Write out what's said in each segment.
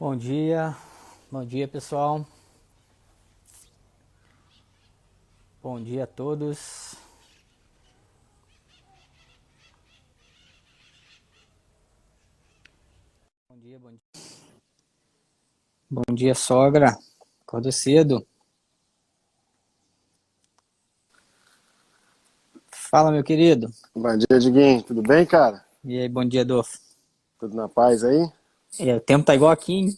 Bom dia pessoal, bom dia a todos. Bom dia. Bom dia, sogra, acorda cedo. Fala, meu querido. Bom dia, Diguinho. Tudo bem, cara? E aí, bom dia, Adolfo. Tudo na paz aí? O tempo tá igual aqui, hein?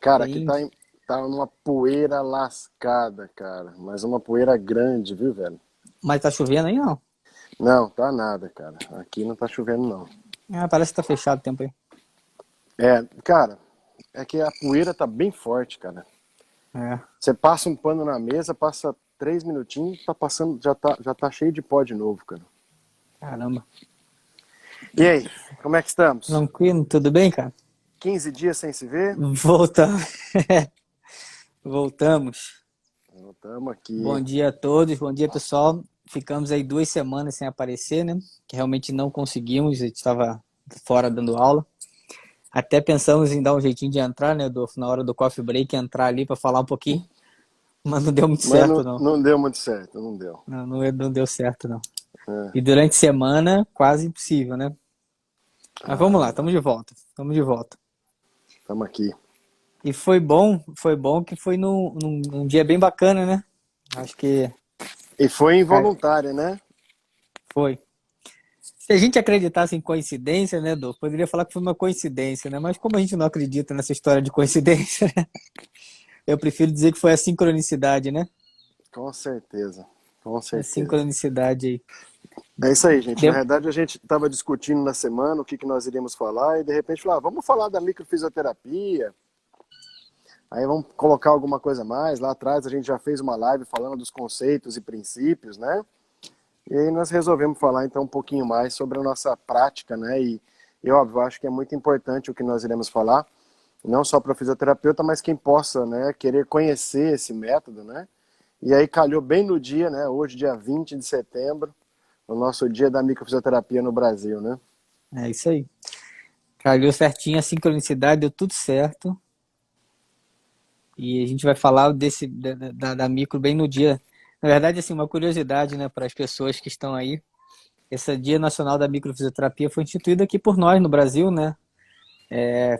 Cara, aqui Bem... tá numa poeira lascada, cara. Mas uma poeira grande, viu, velho? Mas tá chovendo aí, não? Não, tá nada, cara. Aqui não tá chovendo, não. Ah, parece que tá fechado o tempo aí. Cara, é que a poeira tá bem forte, cara. É, Você passa um pano na mesa, passa 3 minutinhos, tá passando, já tá cheio de pó de novo, cara. caramba. E aí, como é que estamos? Tranquilo, tudo bem, cara? 15 dias sem se ver? Voltamos. Voltamos. Estamos aqui. Bom dia a todos, bom dia pessoal. Ficamos aí 2 semanas sem aparecer, né? Que realmente não conseguimos, a gente estava fora dando aula. Até pensamos em dar um jeitinho de entrar, né, Adolfo, na hora do coffee break, entrar ali para falar um pouquinho, mas não deu muito Mas certo, não, não. não deu muito certo, não deu. Não deu certo, não. É. E durante a semana, quase impossível, né? Mas vamos lá, Não dá. estamos de volta. Estamos de volta. Estamos aqui. E foi bom que foi num dia bem bacana, né? Acho que E foi involuntária, né? foi. Se a gente acreditasse em coincidência, né, Adolfo, poderia falar que foi uma coincidência, né? Mas como a gente não acredita nessa história de coincidência, né? Eu prefiro dizer que foi a sincronicidade, né? Com certeza. Com A certeza. sincronicidade aí. É isso aí, gente. Na Deu- verdade, a gente estava discutindo na semana o que nós iríamos falar e de repente falou, vamos falar da microfisioterapia. Aí vamos colocar alguma coisa a mais. Lá atrás a gente já fez uma live falando dos conceitos e princípios, né? E aí nós resolvemos falar então um pouquinho mais sobre a nossa prática, né? E óbvio, acho que é muito importante o que nós iremos falar, não só para o fisioterapeuta, mas quem possa, né, querer conhecer esse método, né? E aí calhou bem no dia, né? Hoje, dia 20 de setembro, o nosso dia da microfisioterapia no Brasil, né? É isso aí. Calhou certinho, a sincronicidade deu tudo certo. E a gente vai falar da micro bem no dia. Na verdade, assim, uma curiosidade, né, para as pessoas que estão aí. Esse Dia Nacional da Microfisioterapia foi instituído aqui por nós no Brasil, né?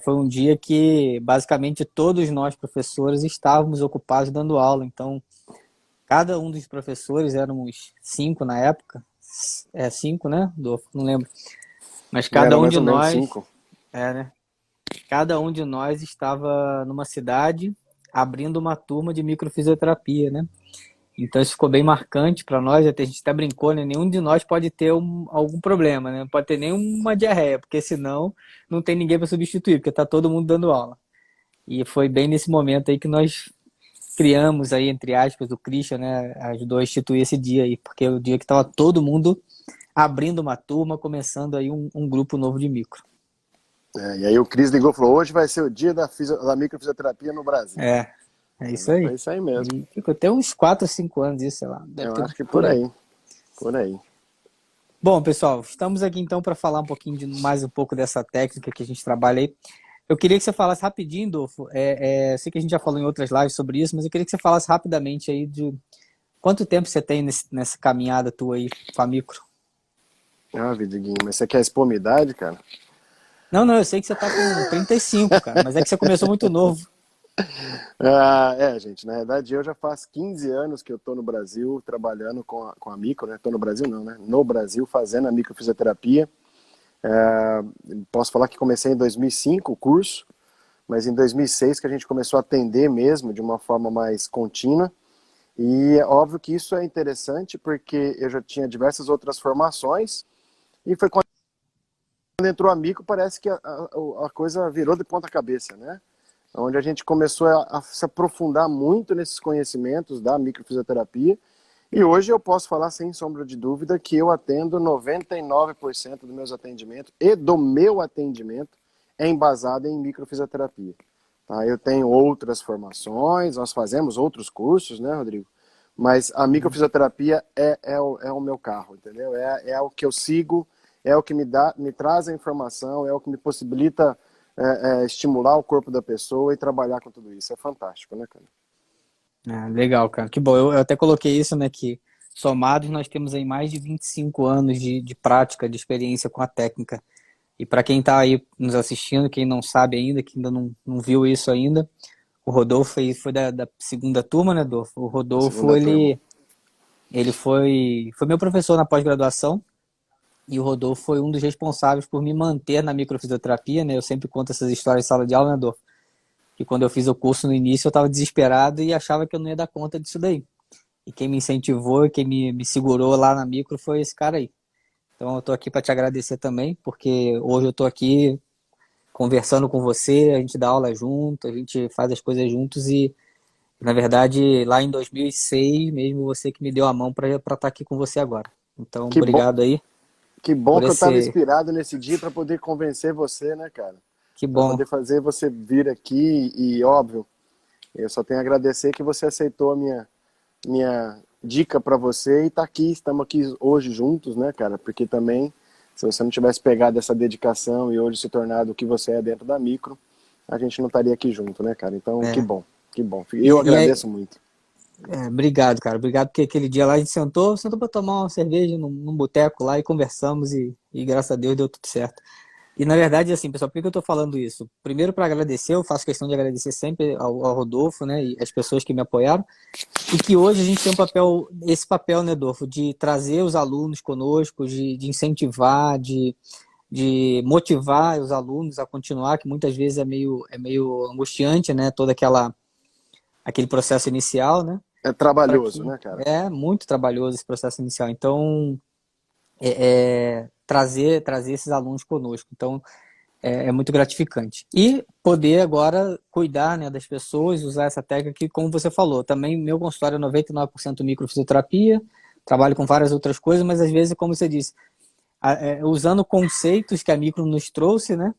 Foi um dia que basicamente todos nós professores estávamos ocupados dando aula. Então, cada um dos professores, éramos 5 na época, 5, né? Não lembro. Mas cada Era um mais de ou menos nós, 5. né? Cada um de nós estava numa cidade abrindo uma turma de microfisioterapia, né? Então isso ficou bem marcante para nós, até a gente até brincou, né? Nenhum de nós pode ter algum problema, né? Não pode ter nenhuma diarreia, porque senão não tem ninguém para substituir, porque tá todo mundo dando aula. E foi bem nesse momento aí que nós criamos aí, entre aspas, o Christian, né? Ajudou a instituir esse dia aí, porque é o dia que estava todo mundo abrindo uma turma, começando aí um grupo novo de micro. E aí o Cris ligou e falou, hoje vai ser o dia da microfisioterapia no Brasil. É, é isso aí. Foi isso aí mesmo. E ficou até uns 4 ou 5 anos isso, sei lá. Deve Eu ter acho que por por aí. aí. Por aí. Bom, pessoal, estamos aqui então para falar um pouquinho de mais um pouco dessa técnica que a gente trabalha aí. Eu queria que você falasse rapidinho, Dolfo. Sei que a gente já falou em outras lives sobre isso, mas eu queria que você falasse rapidamente aí de quanto tempo você tem nessa caminhada tua aí com a micro. Ah, Vidiguinho, mas você quer expor minha idade, cara? Não, eu sei que você tá com 35, cara, mas é que você começou muito novo. Gente, na verdade eu já faz 15 anos que eu tô no Brasil trabalhando com a micro, né? Tô no Brasil não, né? No Brasil fazendo a microfisioterapia. É, Posso falar que comecei em 2005 o curso, mas em 2006 que a gente começou a atender mesmo de uma forma mais contínua. E é óbvio que isso é interessante porque eu já tinha diversas outras formações e foi quando entrou a micro, parece que a coisa virou de ponta cabeça, né? Onde a gente começou a se aprofundar muito nesses conhecimentos da microfisioterapia. E hoje eu posso falar sem sombra de dúvida que eu atendo 99% dos meus atendimentos e do meu atendimento é embasado em microfisioterapia. Tá? Eu tenho outras formações, nós fazemos outros cursos, né, Rodrigo? Mas a microfisioterapia é o meu carro, entendeu? É o que eu sigo, é o que me traz a informação, é o que me possibilita estimular o corpo da pessoa e trabalhar com tudo isso. É fantástico, né, cara? Ah, legal, cara. Que bom. Eu até coloquei isso, né, que somados nós temos aí mais de 25 anos de prática, de experiência com a técnica. E para quem está aí nos assistindo, quem não sabe ainda, que ainda não viu isso ainda, o Rodolfo foi da segunda turma, né, Adolfo? O Rodolfo, Segunda turma. ele foi meu professor na pós-graduação e o Rodolfo foi um dos responsáveis por me manter na microfisioterapia, né? Eu sempre conto essas histórias em sala de aula, né, Adolfo? Que quando eu fiz o curso no início eu estava desesperado e achava que eu não ia dar conta disso daí. E quem me incentivou e quem me segurou lá na micro foi esse cara aí. Então eu tô aqui para te agradecer também, porque hoje eu tô aqui conversando com você, a gente dá aula junto, a gente faz as coisas juntos e, na verdade, lá em 2006 mesmo você que me deu a mão para estar aqui com você agora. Então, Que bom, obrigado aí que bom por que eu estava esse... inspirado nesse dia para poder convencer você, né, cara? Que Para bom. poder fazer você vir aqui e, óbvio, eu só tenho a agradecer que você aceitou a minha dica para você e tá aqui, estamos aqui hoje juntos, né, cara? Porque também, se você não tivesse pegado essa dedicação e hoje se tornado o que você é dentro da micro, a gente não estaria aqui junto, né, cara? Então, que É. bom, que bom. Eu E aí, agradeço muito. obrigado, cara. Obrigado porque aquele dia lá a gente sentou para tomar uma cerveja num boteco lá e conversamos e graças a Deus deu tudo certo. E na verdade, assim, pessoal, por que eu tô falando isso? Primeiro, para agradecer, eu faço questão de agradecer sempre ao Rodolfo, né, e as pessoas que me apoiaram, e que hoje a gente tem um papel, esse papel, né, Rodolfo, de trazer os alunos conosco, de incentivar, de motivar os alunos a continuar, que muitas vezes é meio angustiante, né, aquele processo inicial, né, É para trabalhoso, que né, cara? é muito trabalhoso esse processo inicial. Então, trazer esses alunos conosco. Então, é muito gratificante. E poder agora cuidar, né, das pessoas, usar essa técnica que, como você falou, também meu consultório é 99% microfisioterapia, trabalho com várias outras coisas, mas às vezes, como você disse, usando conceitos que a micro nos trouxe, né,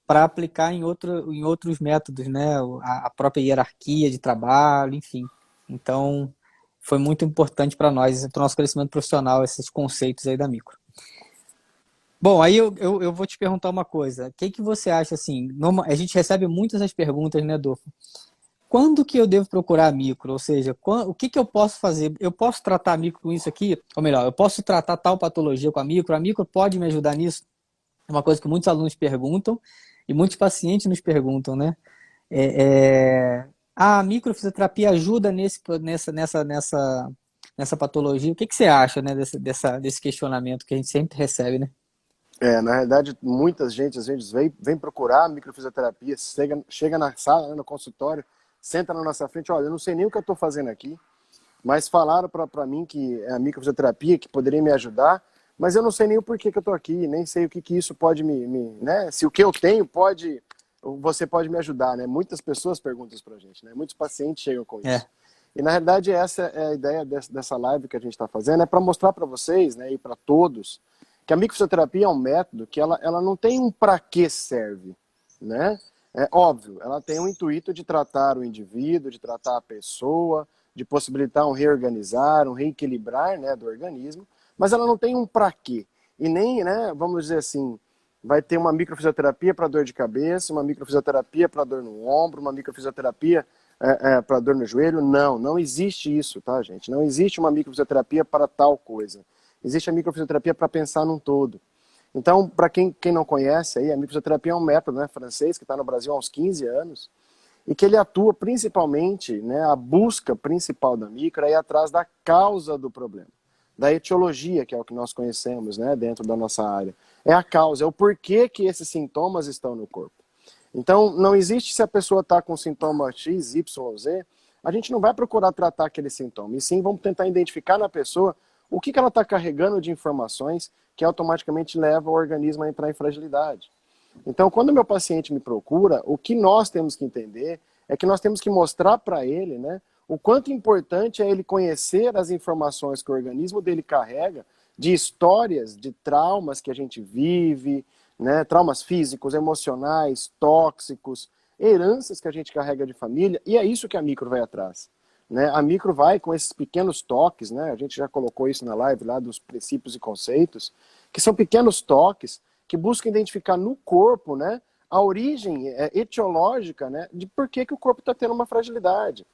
para aplicar em outros métodos, né, a própria hierarquia de trabalho, enfim. Então, foi muito importante para nós, para o nosso crescimento profissional, esses conceitos aí da micro. Bom, aí eu vou te perguntar uma coisa. O que que você acha assim? A gente recebe muitas as perguntas, né, Adolfo? Quando que eu devo procurar a micro? Ou seja, o que que eu posso fazer? Eu posso tratar a micro com isso aqui? Ou melhor, eu posso tratar tal patologia com a micro? A micro pode me ajudar nisso? É uma coisa que muitos alunos perguntam e muitos pacientes nos perguntam, né? A microfisioterapia ajuda nessa patologia? O que que você acha, né, desse questionamento que a gente sempre recebe, né? Na realidade, muita gente às vezes vem procurar microfisioterapia, chega na sala, né, no consultório, senta na nossa frente, olha, eu não sei nem o que eu estou fazendo aqui, mas falaram para mim que é a microfisioterapia que poderia me ajudar, mas eu não sei nem o porquê que eu estou aqui, nem sei o que que isso pode né? Se o que eu tenho você pode me ajudar, né? Muitas pessoas perguntam isso pra gente, né? Muitos pacientes chegam com isso. É, E na realidade essa é a ideia dessa live que a gente está fazendo, é para mostrar para vocês, né, e para todos, que a microfisioterapia é um método que ela não tem um para que serve, né? É óbvio, ela tem um intuito de tratar o indivíduo, de tratar a pessoa, de possibilitar um reorganizar, um reequilibrar, né, do organismo, mas ela não tem um para quê. E nem, né, vamos dizer assim, vai ter uma microfisioterapia para dor de cabeça, uma microfisioterapia para dor no ombro, uma microfisioterapia para dor no joelho. Não, não existe isso, tá, gente? Não existe uma microfisioterapia para tal coisa. Existe a microfisioterapia para pensar num todo. Então, para quem não conhece, aí, a microfisioterapia é um método, né, francês que está no Brasil há uns 15 anos e que ele atua principalmente, né, a busca principal da micro é ir atrás da causa do problema, da etiologia, que é o que nós conhecemos, né, dentro da nossa área. É a causa, é o porquê que esses sintomas estão no corpo. Então, não existe se a pessoa está com sintoma X, Y, Z, a gente não vai procurar tratar aquele sintoma, e sim vamos tentar identificar na pessoa o que ela está carregando de informações que automaticamente leva o organismo a entrar em fragilidade. Então, quando o meu paciente me procura, o que nós temos que entender é que nós temos que mostrar para ele, né, o quanto importante é ele conhecer as informações que o organismo dele carrega de histórias, de traumas que a gente vive, né, traumas físicos, emocionais, tóxicos, heranças que a gente carrega de família, e é isso que a micro vai atrás. Né? A micro vai com esses pequenos toques, né? A gente já colocou isso na live lá dos princípios e conceitos, que são pequenos toques que buscam identificar no corpo, né, a origem etiológica, né, de por que o corpo está tendo uma fragilidade.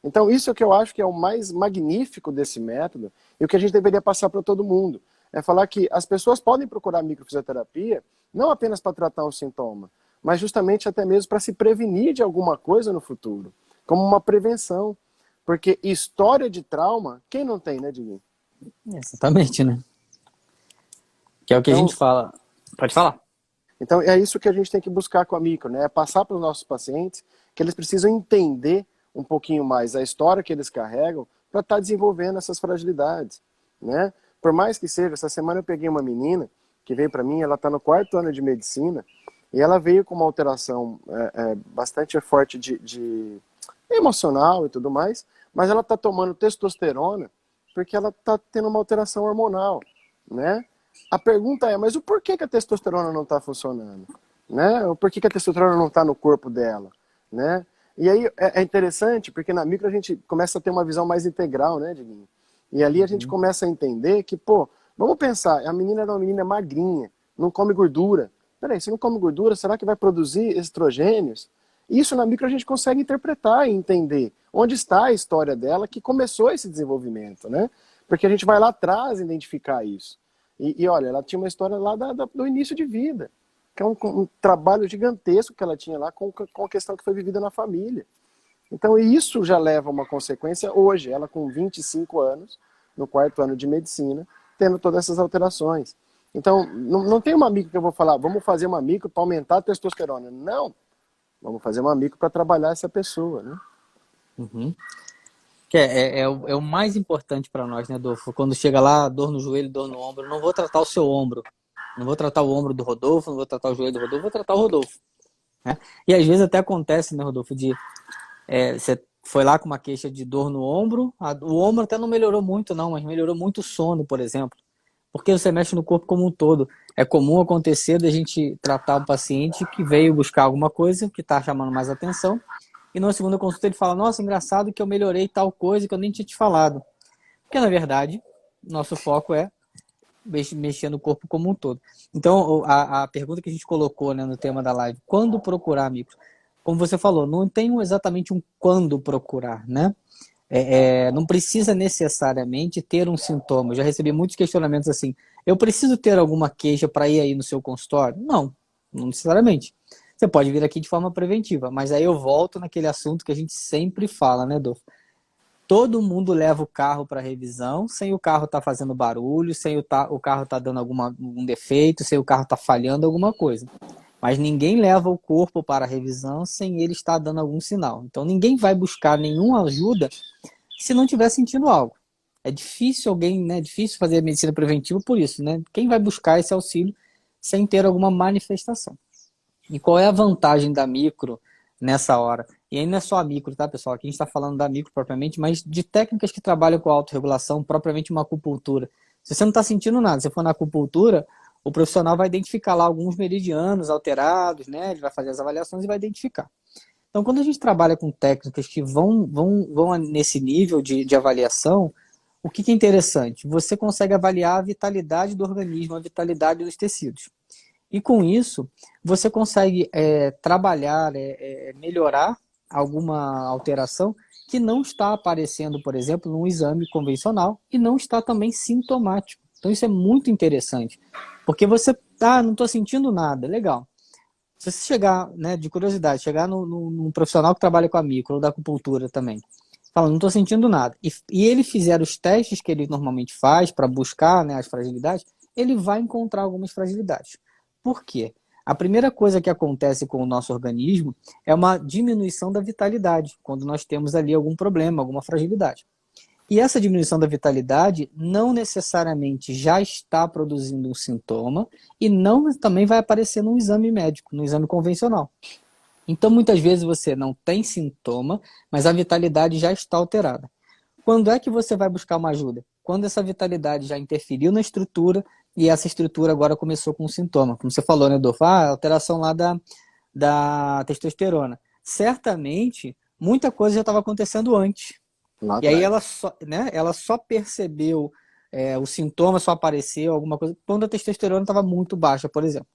Então, isso é o que eu acho que é o mais magnífico desse método e o que a gente deveria passar para todo mundo. É falar que as pessoas podem procurar microfisioterapia não apenas para tratar um sintoma, mas justamente até mesmo para se prevenir de alguma coisa no futuro, como uma prevenção. Porque história de trauma, quem não tem, né, Diguinho? Exatamente, né? Que é o que a Então, gente fala. Pode falar. então é isso que a gente tem que buscar com a micro, né? É passar para os nossos pacientes que eles precisam entender um pouquinho mais a história que eles carregam para estar desenvolvendo essas fragilidades, né? Por mais que seja, essa semana eu peguei uma menina que veio para mim, ela está no 4º ano de medicina e ela veio com uma alteração bastante forte de emocional e tudo mais, mas ela está tomando testosterona porque ela está tendo uma alteração hormonal, né? A pergunta é, mas o porquê que a testosterona não está funcionando? Né? O porquê que a testosterona não está no corpo dela? Né? E aí é interessante, porque na micro a gente começa a ter uma visão mais integral, né, Diguinho? E ali a gente começa a entender que, pô, vamos pensar, a menina era uma menina magrinha, não come gordura. Peraí, se não come gordura, será que vai produzir estrogênios? Isso na micro a gente consegue interpretar e entender onde está a história dela que começou esse desenvolvimento, né? Porque a gente vai lá atrás identificar isso. E olha, ela tinha uma história lá do início de vida, que é um trabalho gigantesco que ela tinha lá com a questão que foi vivida na família. Então isso já leva a uma consequência hoje, ela com 25 anos, no 4º ano de medicina, tendo todas essas alterações. Então, não tem uma micro que eu vou falar, vamos fazer uma micro para aumentar a testosterona. Não, vamos fazer uma micro para trabalhar essa pessoa, né? Uhum. Que é o mais importante para nós, né, Adolfo? Quando chega lá, dor no joelho, dor no ombro, eu não vou tratar o seu ombro, não vou tratar o ombro do Rodolfo, não vou tratar o joelho do Rodolfo, vou tratar o Rodolfo. Né? E às vezes até acontece, né, Rodolfo, você foi lá com uma queixa de dor no ombro, o ombro até não melhorou muito não, mas melhorou muito o sono, por exemplo, porque você mexe no corpo como um todo. É comum acontecer da gente tratar um paciente que veio buscar alguma coisa que está chamando mais atenção, e na segunda consulta ele fala, nossa, engraçado que eu melhorei tal coisa que eu nem tinha te falado. Porque, na verdade, nosso foco é mexer no corpo como um todo. Então, a pergunta que a gente colocou, né, no tema da live, quando procurar micro? Como você falou, não tem exatamente um quando procurar, né? Não precisa necessariamente ter um sintoma. Eu já recebi muitos questionamentos assim, eu preciso ter alguma queixa para ir aí no seu consultório? Não necessariamente. Você pode vir aqui de forma preventiva, mas aí eu volto naquele assunto que a gente sempre fala, né, Dolfo? Todo mundo leva o carro para revisão, sem o carro estar fazendo barulho, sem o carro estar dando algum defeito, sem o carro estar falhando alguma coisa. Mas ninguém leva o corpo para a revisão sem ele estar dando algum sinal. Então ninguém vai buscar nenhuma ajuda se não estiver sentindo algo. É difícil alguém, né? Difícil fazer medicina preventiva por isso, né? Quem vai buscar esse auxílio sem ter alguma manifestação? E qual é a vantagem da micro nessa hora? E aí não é só a micro, tá, pessoal? Aqui a gente está falando da micro propriamente, mas de técnicas que trabalham com autorregulação, propriamente uma acupuntura. Se você não está sentindo nada, se for na acupuntura, o profissional vai identificar lá alguns meridianos alterados, né? Ele vai fazer as avaliações e vai identificar. Então, quando a gente trabalha com técnicas que vão nesse nível de avaliação, o que é interessante? Você consegue avaliar a vitalidade do organismo, a vitalidade dos tecidos. E com isso, você consegue trabalhar, melhorar alguma alteração que não está aparecendo, por exemplo, num exame convencional e não está também sintomático. Então isso é muito interessante, porque você, não estou sentindo nada, legal. Se você chegar, né, de curiosidade, chegar num profissional que trabalha com a micro ou da acupuntura também, fala, não estou sentindo nada, e ele fizer os testes que ele normalmente faz para buscar, né, as fragilidades, ele vai encontrar algumas fragilidades. Por quê? A primeira coisa que acontece com o nosso organismo é uma diminuição da vitalidade, quando nós temos ali algum problema, alguma fragilidade. E essa diminuição da vitalidade não necessariamente já está produzindo um sintoma e não também vai aparecer num exame médico, num exame convencional. Então, muitas vezes você não tem sintoma, mas a vitalidade já está alterada. Quando é que você vai buscar uma ajuda? Quando essa vitalidade já interferiu na estrutura e essa estrutura agora começou com um sintoma. Como você falou, né, Adolfo? Alteração lá da testosterona. Certamente, muita coisa já estava acontecendo antes. Lá E aí atrás. ela só percebeu, o sintoma só apareceu, alguma coisa, quando a testosterona estava muito baixa, por exemplo.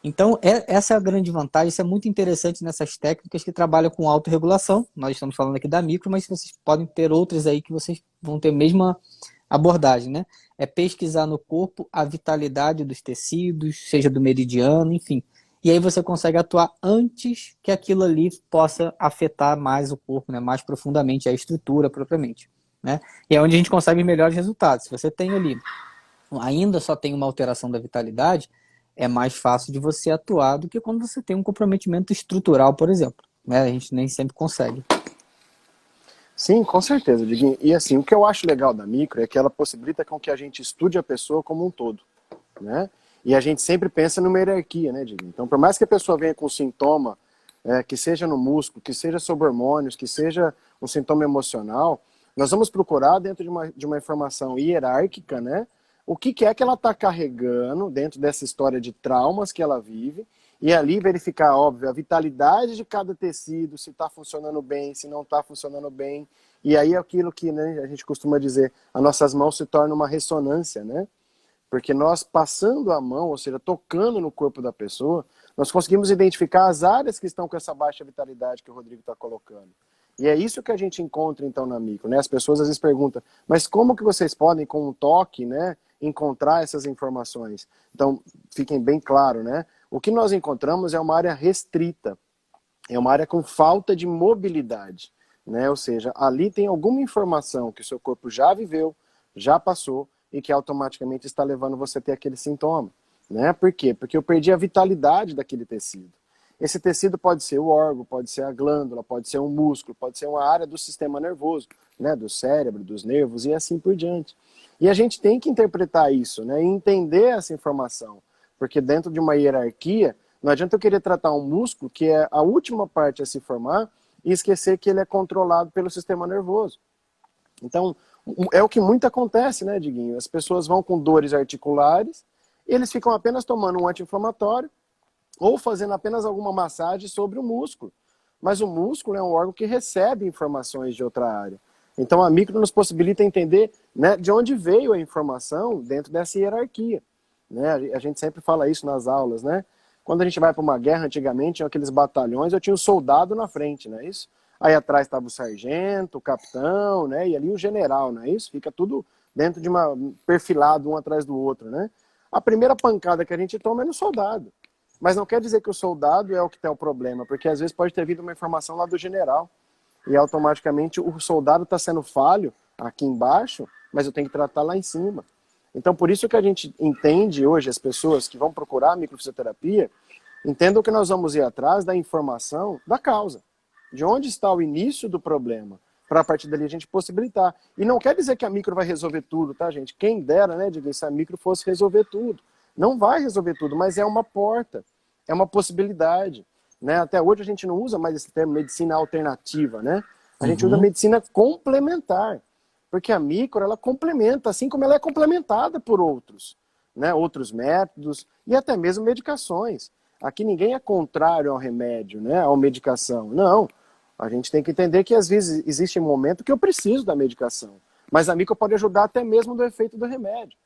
Então, essa é a grande vantagem, isso é muito interessante nessas técnicas que trabalham com autorregulação. Nós estamos falando aqui da micro, mas vocês podem ter outras aí que vocês vão ter a mesma abordagem, né? É pesquisar no corpo a vitalidade dos tecidos, seja do meridiano, enfim. E aí você consegue atuar antes que aquilo ali possa afetar mais o corpo, né? Mais profundamente a estrutura propriamente, né? E é onde a gente consegue melhores resultados. Se você tem ali, ainda só tem uma alteração da vitalidade, é mais fácil de você atuar do que quando você tem um comprometimento estrutural, por exemplo, né? A gente nem sempre consegue. Sim, com certeza, Diguinho. E assim, o que eu acho legal da micro é que ela possibilita com que a gente estude a pessoa como um todo, né? E a gente sempre pensa numa hierarquia, né, Diguinho? Então, por mais que a pessoa venha com sintoma, que seja no músculo, que seja sobre hormônios, que seja um sintoma emocional, nós vamos procurar dentro de uma informação hierárquica, né? O que é que ela está carregando dentro dessa história de traumas que ela vive, e ali verificar, óbvio, a vitalidade de cada tecido, se está funcionando bem, se não está funcionando bem. E aí é aquilo que, né, a gente costuma dizer, as nossas mãos se tornam uma ressonância, né? Porque nós passando a mão, ou seja, tocando no corpo da pessoa, nós conseguimos identificar as áreas que estão com essa baixa vitalidade que o Rodrigo está colocando. E é isso que a gente encontra, então, na micro, né? As pessoas às vezes perguntam, mas como que vocês podem, com um toque, né, encontrar essas informações? Então, fiquem bem claro, né? O que nós encontramos é uma área restrita, é uma área com falta de mobilidade, né? Ou seja, ali tem alguma informação que o seu corpo já viveu, já passou, e que automaticamente está levando você a ter aquele sintoma, né? Por quê? Porque eu perdi a vitalidade daquele tecido. Esse tecido pode ser o órgão, pode ser a glândula, pode ser um músculo, pode ser uma área do sistema nervoso, né? Do cérebro, dos nervos e assim por diante. E a gente tem que interpretar isso, né? E entender essa informação. Porque dentro de uma hierarquia, não adianta eu querer tratar um músculo, que é a última parte a se formar, e esquecer que ele é controlado pelo sistema nervoso. Então, é o que muito acontece, né, Diguinho? As pessoas vão com dores articulares, e eles ficam apenas tomando um anti-inflamatório, ou fazendo apenas alguma massagem sobre o músculo. Mas o músculo é um órgão que recebe informações de outra área. Então, a micro nos possibilita entender, né, de onde veio a informação dentro dessa hierarquia. Né? A gente sempre fala isso nas aulas, né? Quando a gente vai para uma guerra, antigamente, tinha aqueles batalhões, eu tinha o soldado na frente, não é isso? Aí atrás estava o sargento, o capitão, né? E ali o general, não é isso? Fica tudo dentro de uma perfilado um atrás do outro, né? A primeira pancada que a gente toma é no soldado. Mas não quer dizer que o soldado é o que tem o problema, porque às vezes pode ter vindo uma informação lá do general e automaticamente o soldado está sendo falho aqui embaixo, mas eu tenho que tratar lá em cima. Então, por isso que a gente entende hoje, as pessoas que vão procurar a microfisioterapia, entendam que nós vamos ir atrás da informação da causa. De onde está o início do problema, para a partir dali a gente possibilitar. E não quer dizer que a micro vai resolver tudo, tá, gente? Quem dera, né, se a micro fosse resolver tudo. Não vai resolver tudo, mas é uma porta, é uma possibilidade. Né? Até hoje a gente não usa mais esse termo medicina alternativa, né? A gente usa medicina complementar. Porque a micro, ela complementa, assim como ela é complementada por outros, né? Outros métodos e até mesmo medicações. Aqui ninguém é contrário ao remédio, né? À medicação. Não. A gente tem que entender que às vezes existe um momento que eu preciso da medicação. Mas a micro pode ajudar até mesmo do efeito do remédio.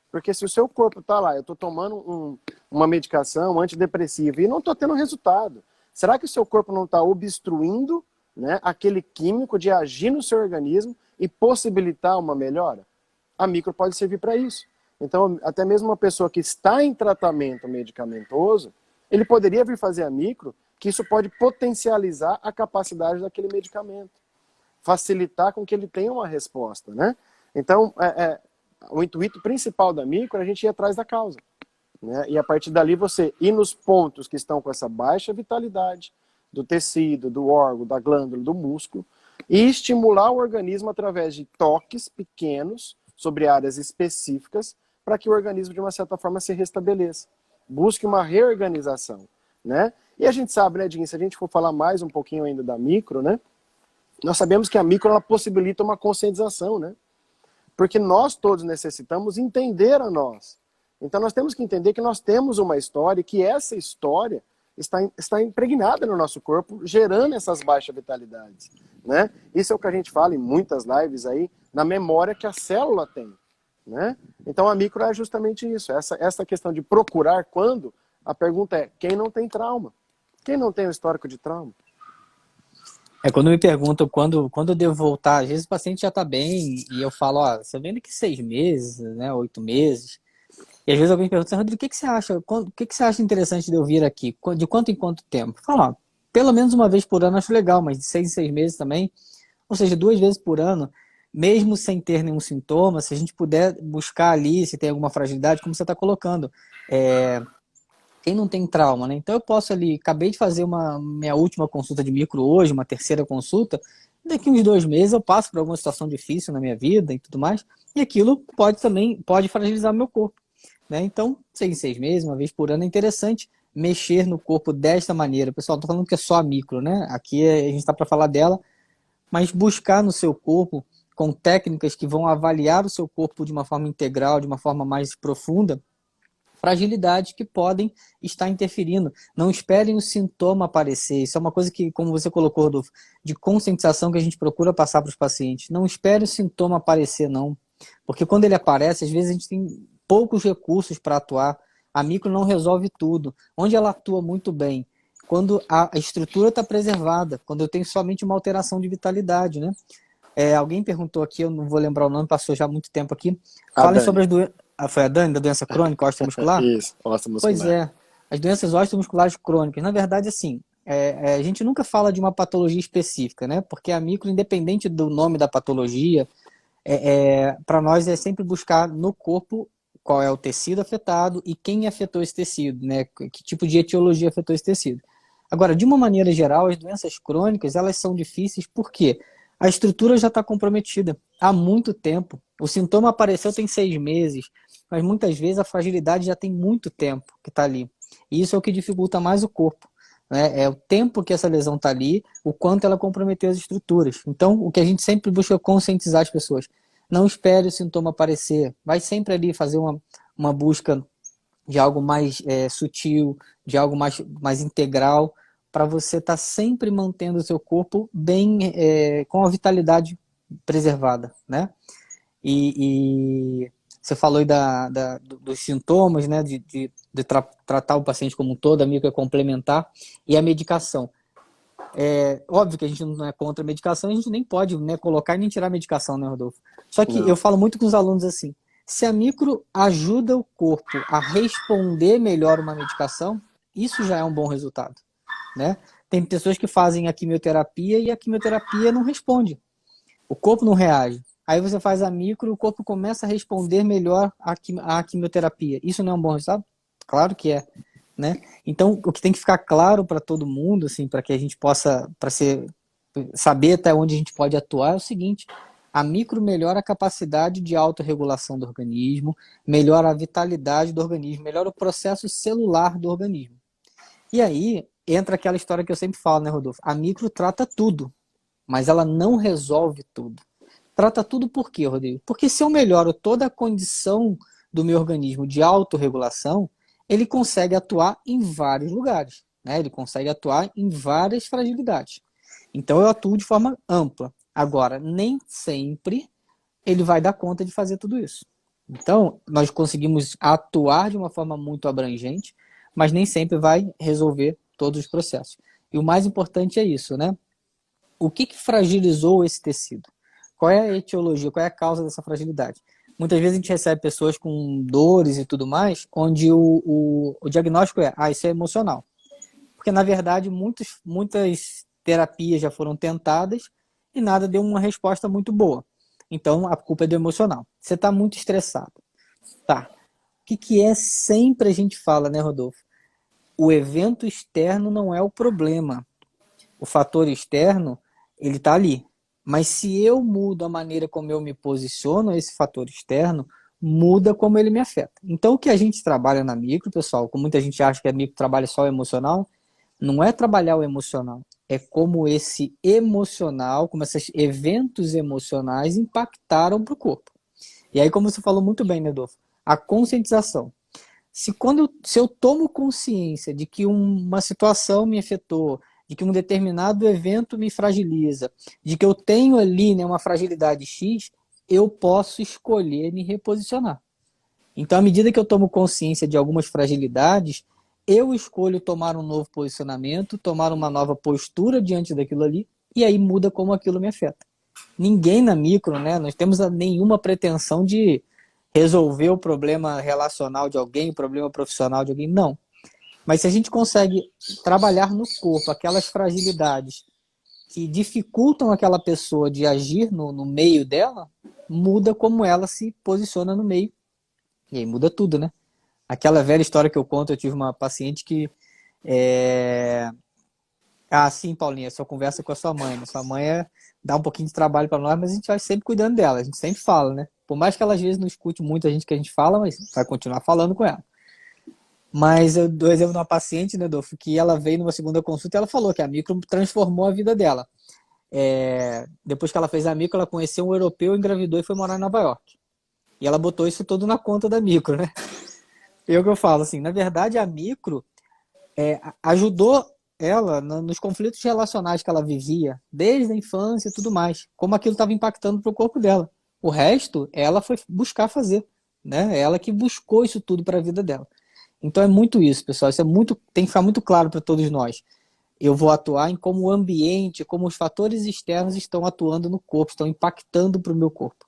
Porque se o seu corpo está lá, eu estou tomando uma medicação antidepressiva e não estou tendo resultado, será que o seu corpo não está obstruindo, né, aquele químico de agir no seu organismo e possibilitar uma melhora? A micro pode servir para isso. Então, até mesmo uma pessoa que está em tratamento medicamentoso, ele poderia vir fazer a micro, que isso pode potencializar a capacidade daquele medicamento, facilitar com que ele tenha uma resposta, né? Então, o intuito principal da micro é a gente ir atrás da causa, né? E a partir dali você ir nos pontos que estão com essa baixa vitalidade do tecido, do órgão, da glândula, do músculo, e estimular o organismo através de toques pequenos sobre áreas específicas para que o organismo, de uma certa forma, se restabeleça. Busque uma reorganização, né? E a gente sabe, né, Dinho, se a gente for falar mais um pouquinho ainda da micro, né? Nós sabemos que a micro, ela possibilita uma conscientização, né? Porque nós todos necessitamos entender a nós. Então nós temos que entender que nós temos uma história e que essa história está impregnada no nosso corpo, gerando essas baixas vitalidades, né? Isso é o que a gente fala em muitas lives aí, na memória que a célula tem, né? Então a micro é justamente isso, essa questão de procurar quando A pergunta é, quem não tem trauma? Quem não tem um histórico de trauma? Quando me perguntam quando eu devo voltar, às vezes o paciente já está bem e eu falo, ó, você vem daqui 6 meses, né, 8 meses. E às vezes alguém pergunta, Rodrigo, o que que você acha? O que que você acha interessante de eu vir aqui? De quanto em quanto tempo? Fala, ó, pelo menos uma vez por ano acho legal, mas de 6 em 6 meses também. Ou seja, 2 vezes por ano, mesmo sem ter nenhum sintoma, se a gente puder buscar ali se tem alguma fragilidade, como você está colocando. Quem não tem trauma, né? Então eu posso ali, acabei de fazer minha última consulta de micro hoje, uma terceira consulta, daqui uns 2 meses eu passo por alguma situação difícil na minha vida e tudo mais, e aquilo pode fragilizar o meu corpo, né? Então, 6 em 6 meses, uma vez por ano, é interessante mexer no corpo desta maneira. Pessoal, não tô falando que é só a micro, né? Aqui a gente está para falar dela, mas buscar no seu corpo, com técnicas que vão avaliar o seu corpo de uma forma integral, de uma forma mais profunda, fragilidades que podem estar interferindo. Não esperem o sintoma aparecer. Isso é uma coisa que, como você colocou, Rodolfo, de conscientização que a gente procura passar para os pacientes. Não espere o sintoma aparecer, não. Porque quando ele aparece, às vezes a gente tem poucos recursos para atuar. A micro não resolve tudo. Onde ela atua muito bem? Quando a estrutura está preservada, quando eu tenho somente uma alteração de vitalidade, né? Alguém perguntou aqui, eu não vou lembrar o nome, passou já muito tempo aqui. A Falem Dani. sobre as doenças. Foi a Dani, da doença crônica, osteomuscular? Isso, Pois osteomuscular. é, as doenças osteomusculares crônicas. Na verdade, assim, a gente nunca fala de uma patologia específica, né? Porque a micro, independente do nome da patologia, para nós é sempre buscar no corpo qual é o tecido afetado e quem afetou esse tecido, né? Que tipo de etiologia afetou esse tecido. Agora, de uma maneira geral, as doenças crônicas, elas são difíceis porque a estrutura já está comprometida há muito tempo. O sintoma apareceu tem 6 meses, mas muitas vezes a fragilidade já tem muito tempo que está ali. E isso é o que dificulta mais o corpo, né? É o tempo que essa lesão está ali, o quanto ela comprometeu as estruturas. Então, o que a gente sempre busca é conscientizar as pessoas. Não espere o sintoma aparecer. Vai sempre ali fazer uma busca de algo mais sutil, de algo mais integral, para você estar sempre mantendo o seu corpo bem, com a vitalidade preservada, né? E você falou aí dos sintomas, né? Tratar o paciente como um todo, a micro é complementar, e a medicação. Óbvio que a gente não é contra a medicação, a gente nem pode, né, colocar e nem tirar a medicação, né, Rodolfo? Só que Não. eu falo muito com os alunos assim, se a micro ajuda o corpo a responder melhor uma medicação, isso já é um bom resultado, né? Tem pessoas que fazem a quimioterapia e a quimioterapia não responde. O corpo não reage. Aí você faz a micro e o corpo começa a responder melhor à quimioterapia. Isso não é um bom resultado? Claro que é, né? Então, o que tem que ficar claro para todo mundo, assim, para que a gente possa, saber até onde a gente pode atuar, é o seguinte: a micro melhora a capacidade de autorregulação do organismo, melhora a vitalidade do organismo, melhora o processo celular do organismo. E aí entra aquela história que eu sempre falo, né, Rodolfo? A micro trata tudo, mas ela não resolve tudo. Trata tudo por quê, Rodrigo? Porque se eu melhoro toda a condição do meu organismo de autorregulação, ele consegue atuar em vários lugares, né? Ele consegue atuar em várias fragilidades. Então eu atuo de forma ampla. Agora, nem sempre ele vai dar conta de fazer tudo isso. Então, nós conseguimos atuar de uma forma muito abrangente, mas nem sempre vai resolver todos os processos. E o mais importante é isso, né? O que fragilizou esse tecido? Qual é a etiologia, qual é a causa dessa fragilidade? Muitas vezes a gente recebe pessoas com dores e tudo mais, onde o diagnóstico isso é emocional. Porque, na verdade, muitas terapias já foram tentadas e nada deu uma resposta muito boa. Então, a culpa é do emocional. Você está muito estressado. Tá. O que é sempre a gente fala, né, Rodolfo? O evento externo não é o problema. O fator externo, ele está ali. Mas se eu mudo a maneira como eu me posiciono a esse fator externo, muda como ele me afeta. Então, o que a gente trabalha na micro, pessoal, como muita gente acha que a micro trabalha só o emocional, não é trabalhar o emocional, é como esse emocional, como esses eventos emocionais impactaram para o corpo. E aí, como você falou muito bem, Nedolfo, a conscientização. Se eu tomo consciência de que uma situação me afetou, de que um determinado evento me fragiliza, de que eu tenho ali, né, uma fragilidade X, eu posso escolher me reposicionar. Então, à medida que eu tomo consciência de algumas fragilidades, eu escolho tomar um novo posicionamento, tomar uma nova postura diante daquilo ali, e aí muda como aquilo me afeta. Ninguém na micro, né? Nós temos nenhuma pretensão de resolver o problema relacional de alguém, o problema profissional de alguém, não. Mas se a gente consegue trabalhar no corpo aquelas fragilidades que dificultam aquela pessoa de agir no meio dela, muda como ela se posiciona no meio. E aí muda tudo, né? Aquela velha história que eu conto, eu tive uma paciente que ah, sim, Paulinha, só conversa com a sua mãe, né? Sua mãe dá um pouquinho de trabalho para nós, mas a gente vai sempre cuidando dela, a gente sempre fala, né? Por mais que ela às vezes não escute muito a gente que a gente fala, mas vai continuar falando com ela. Mas eu dou exemplo de uma paciente, né, Dolfo, que ela veio numa segunda consulta e ela falou que a micro transformou a vida dela. Depois que ela fez a micro, ela conheceu um europeu, engravidou e foi morar em Nova York. E ela botou isso tudo na conta da micro, né? E é o que eu falo, assim, na verdade a micro ajudou ela nos conflitos relacionais que ela vivia, desde a infância e tudo mais, como aquilo estava impactando para o corpo dela. O resto, ela foi buscar fazer, né? Ela que buscou isso tudo para a vida dela. Então é muito isso, pessoal. Isso tem que ficar muito claro para todos nós. Eu vou atuar em como o ambiente, como os fatores externos estão atuando no corpo, estão impactando para o meu corpo.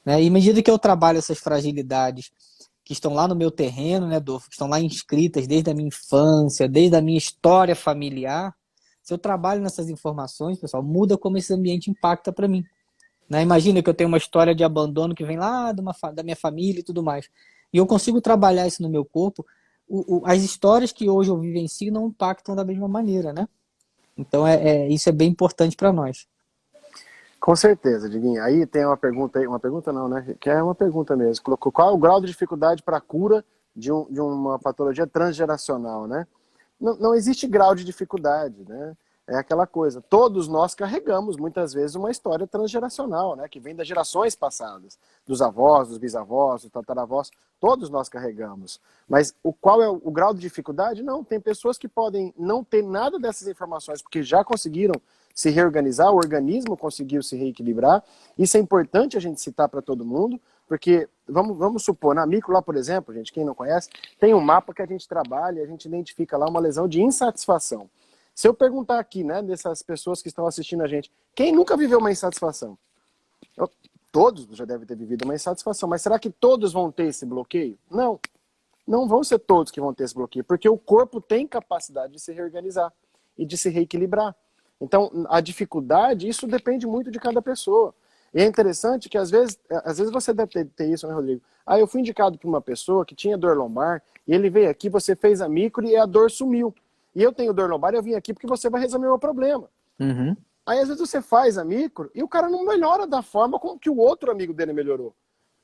Né? E à medida que eu trabalho essas fragilidades que estão lá no meu terreno, né, Dolfo, que estão lá inscritas desde a minha infância, desde a minha história familiar, se eu trabalho nessas informações, pessoal, muda como esse ambiente impacta para mim. Né? Imagina que eu tenho uma história de abandono que vem lá da minha família e tudo mais. E eu consigo trabalhar isso no meu corpo. As histórias que hoje eu vivencio não impactam da mesma maneira, né? Então isso é bem importante para nós. Com certeza, Diguinho. Aí tem uma pergunta não, né? Que é uma pergunta mesmo. Colocou qual é o grau de dificuldade para a cura de uma patologia transgeracional, né? Não existe grau de dificuldade, né? É aquela coisa. Todos nós carregamos, muitas vezes, uma história transgeracional, né? Que vem das gerações passadas. Dos avós, dos bisavós, dos tataravós. Todos nós carregamos. Mas qual é o grau de dificuldade? Não, tem pessoas que podem não ter nada dessas informações, porque já conseguiram se reorganizar, o organismo conseguiu se reequilibrar. Isso é importante a gente citar para todo mundo, porque vamos supor, na micro lá, por exemplo, gente, quem não conhece, tem um mapa que a gente trabalha, a gente identifica lá uma lesão de insatisfação. Se eu perguntar aqui, né, dessas pessoas que estão assistindo a gente, quem nunca viveu uma insatisfação? Todos já devem ter vivido uma insatisfação, mas será que todos vão ter esse bloqueio? Não, não vão ser todos que vão ter esse bloqueio, porque o corpo tem capacidade de se reorganizar e de se reequilibrar. Então, a dificuldade, isso depende muito de cada pessoa. E é interessante que, às vezes você deve ter isso, né, Rodrigo? Eu fui indicado por uma pessoa que tinha dor lombar, e ele veio aqui, você fez a micro e a dor sumiu. E eu tenho dor lombar e eu vim aqui porque você vai resolver o meu problema. Uhum. Aí, às vezes, você faz a micro e o cara não melhora da forma como que o outro amigo dele melhorou.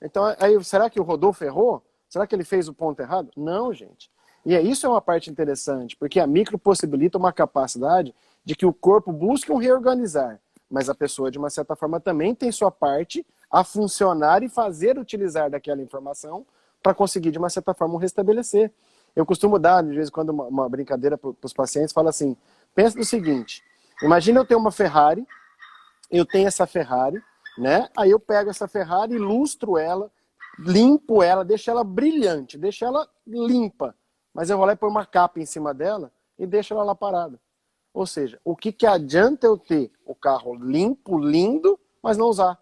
Então, aí, será que o Rodolfo errou? Será que ele fez o ponto errado? Não, gente. E isso é uma parte interessante, porque a micro possibilita uma capacidade de que o corpo busque um reorganizar, mas a pessoa, de uma certa forma, também tem sua parte a funcionar e fazer utilizar daquela informação para conseguir, de uma certa forma, um restabelecer. Eu costumo dar, de vez em quando, uma brincadeira para os pacientes, falo assim, pensa no seguinte, imagina eu ter uma Ferrari, eu tenho essa Ferrari, né? Aí eu pego essa Ferrari, ilustro ela, limpo ela, deixo ela brilhante, deixo ela limpa, mas eu vou lá e pôr uma capa em cima dela e deixo ela lá parada. Ou seja, o que adianta eu ter o carro limpo, lindo, mas não usar?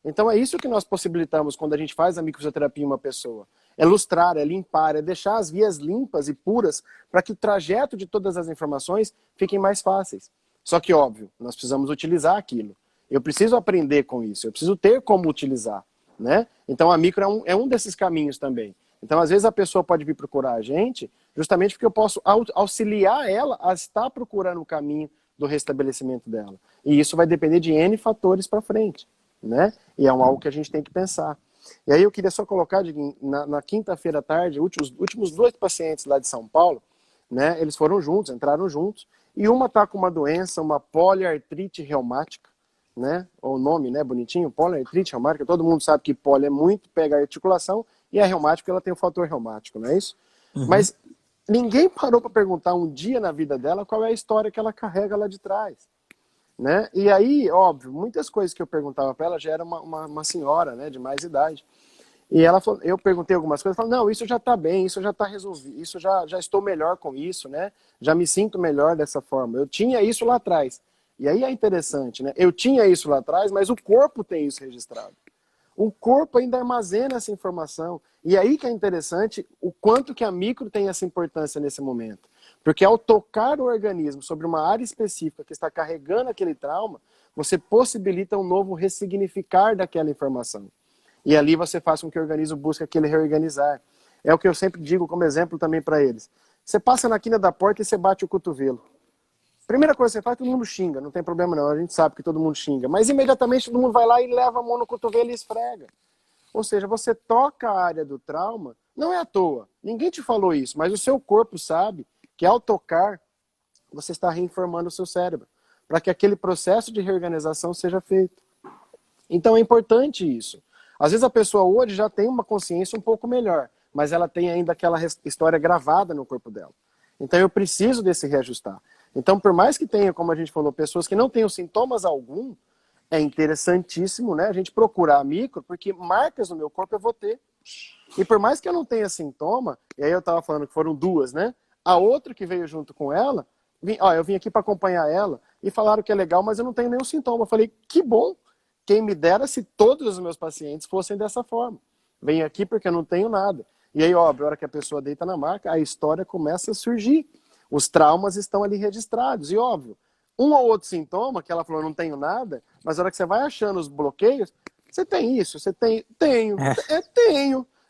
Então é isso que nós possibilitamos quando a gente faz a microfisioterapia em uma pessoa. É lustrar, é limpar, é deixar as vias limpas e puras para que o trajeto de todas as informações fiquem mais fáceis. Só que, óbvio, nós precisamos utilizar aquilo. Eu preciso aprender com isso, eu preciso ter como utilizar. Né? Então a micro é um desses caminhos também. Então, às vezes, a pessoa pode vir procurar a gente justamente porque eu posso auxiliar ela a estar procurando o caminho do restabelecimento dela. E isso vai depender de N fatores para frente. Né? E é algo que a gente tem que pensar. E aí eu queria só colocar, na quinta-feira à tarde, os últimos 2 pacientes lá de São Paulo, né, eles foram juntos, entraram juntos, e uma está com uma doença, uma poliartrite reumática, né? O nome, né, bonitinho, poliartrite reumática, todo mundo sabe que poli é muito, pega a articulação, e a reumática ela tem o fator reumático, não é isso? Uhum. Mas ninguém parou para perguntar um dia na vida dela qual é a história que ela carrega lá de trás, né? E aí, óbvio, muitas coisas que eu perguntava para ela já era uma senhora, né, de mais idade. E ela falou, eu perguntei algumas coisas, ela falou, não, isso já está bem, isso já está resolvido, isso já estou melhor com isso, né? Já me sinto melhor dessa forma. Eu tinha isso lá atrás. E aí é interessante, né? Eu tinha isso lá atrás, mas o corpo tem isso registrado. O corpo ainda armazena essa informação. E aí que é interessante o quanto que a micro tem essa importância nesse momento. Porque ao tocar o organismo sobre uma área específica que está carregando aquele trauma, você possibilita um novo ressignificar daquela informação. E ali você faz com que o organismo busque aquele reorganizar. É o que eu sempre digo como exemplo também para eles. Você passa na quina da porta e você bate o cotovelo. Primeira coisa que você faz, todo mundo xinga, não tem problema não, a gente sabe que todo mundo xinga. Mas imediatamente todo mundo vai lá e leva a mão no cotovelo e esfrega. Ou seja, você toca a área do trauma, não é à toa, ninguém te falou isso, mas o seu corpo sabe que ao tocar, você está reinformando o seu cérebro, para que aquele processo de reorganização seja feito. Então é importante isso. Às vezes a pessoa hoje já tem uma consciência um pouco melhor, mas ela tem ainda aquela história gravada no corpo dela. Então eu preciso desse reajustar. Então, por mais que tenha, como a gente falou, pessoas que não tenham sintomas algum, é interessantíssimo, né, a gente procurar a micro, porque marcas no meu corpo eu vou ter. E por mais que eu não tenha sintoma, e aí eu estava falando que foram duas, né? A outra que veio junto com ela, eu vim aqui para acompanhar ela, e falaram que é legal, mas eu não tenho nenhum sintoma. Eu falei, que bom, quem me dera se todos os meus pacientes fossem dessa forma. Venho aqui porque eu não tenho nada. E aí, óbvio, a hora que a pessoa deita na maca, a história começa a surgir. Os traumas estão ali registrados. E óbvio, um ou outro sintoma, que ela falou, não tenho nada, mas a hora que você vai achando os bloqueios, você tem isso, você tem, tenho.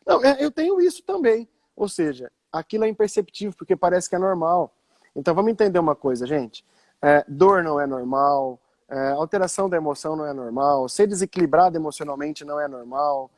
Não, eu tenho isso também. Ou seja, aquilo é imperceptível, porque parece que é normal. Então vamos entender uma coisa, gente. Dor não é normal, alteração da emoção não é normal, ser desequilibrado emocionalmente não é normal.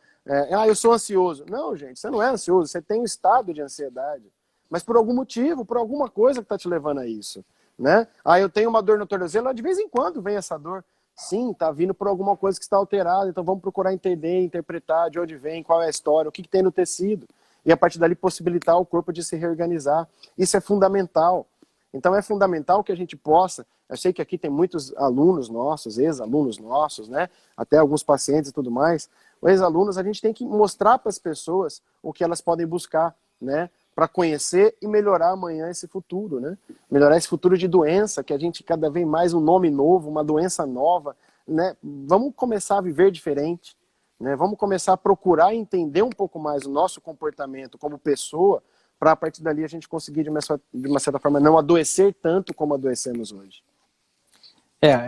Eu sou ansioso. Não, gente, você não é ansioso, você tem um estado de ansiedade. Mas por algum motivo, por alguma coisa que está te levando a isso. Né? Eu tenho uma dor no tornozelo, de vez em quando vem essa dor. Sim, está vindo por alguma coisa que está alterada, então vamos procurar entender, interpretar de onde vem, qual é a história, o que tem no tecido. E a partir dali possibilitar o corpo de se reorganizar. Isso é fundamental. Então é fundamental que a gente possa, eu sei que aqui tem muitos alunos nossos, ex-alunos nossos, né? Até alguns pacientes e tudo mais. Os ex-alunos, a gente tem que mostrar para as pessoas o que elas podem buscar, né? Para conhecer e melhorar amanhã esse futuro, né? Melhorar esse futuro de doença, que a gente cada vez mais um nome novo, uma doença nova, né? Vamos começar a viver diferente, né? Vamos começar a procurar entender um pouco mais o nosso comportamento como pessoa, para a partir dali a gente conseguir, de uma certa forma, não adoecer tanto como adoecemos hoje.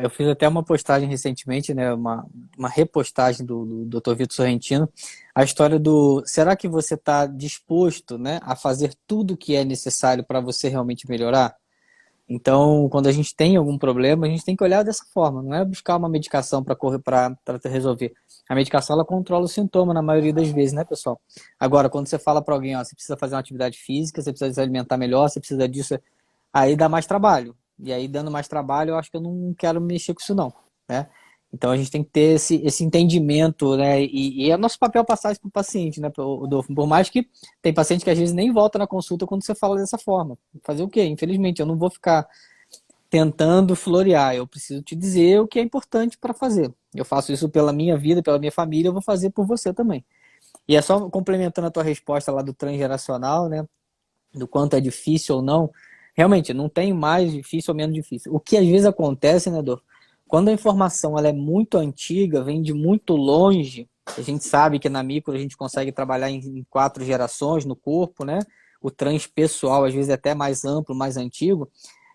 Eu fiz até uma postagem recentemente, né, uma repostagem do Dr. Vitor Sorrentino, a história do, será que você está disposto, né, a fazer tudo o que é necessário para você realmente melhorar? Então, quando a gente tem algum problema, a gente tem que olhar dessa forma, não é buscar uma medicação para resolver. A medicação, ela controla o sintoma na maioria das vezes, né, pessoal? Agora, quando você fala para alguém, você precisa fazer uma atividade física, você precisa se alimentar melhor, você precisa disso, aí dá mais trabalho. E aí, dando mais trabalho, eu acho que eu não quero mexer com isso não, né? Então, a gente tem que ter esse entendimento, né? E é nosso papel passar isso para o paciente, né, Rodolfo? Por mais que tem paciente que às vezes nem volta na consulta quando você fala dessa forma. Fazer o quê? Infelizmente, eu não vou ficar tentando florear. Eu preciso te dizer o que é importante para fazer. Eu faço isso pela minha vida, pela minha família, eu vou fazer por você também. E é só complementando a tua resposta lá do transgeracional, né? Do quanto é difícil ou não. Realmente, não tem mais difícil ou menos difícil. O que às vezes acontece, né, Dor? Quando a informação ela é muito antiga, vem de muito longe, a gente sabe que na micro a gente consegue trabalhar em 4 gerações no corpo, né? O transpessoal às vezes é até mais amplo, mais antigo.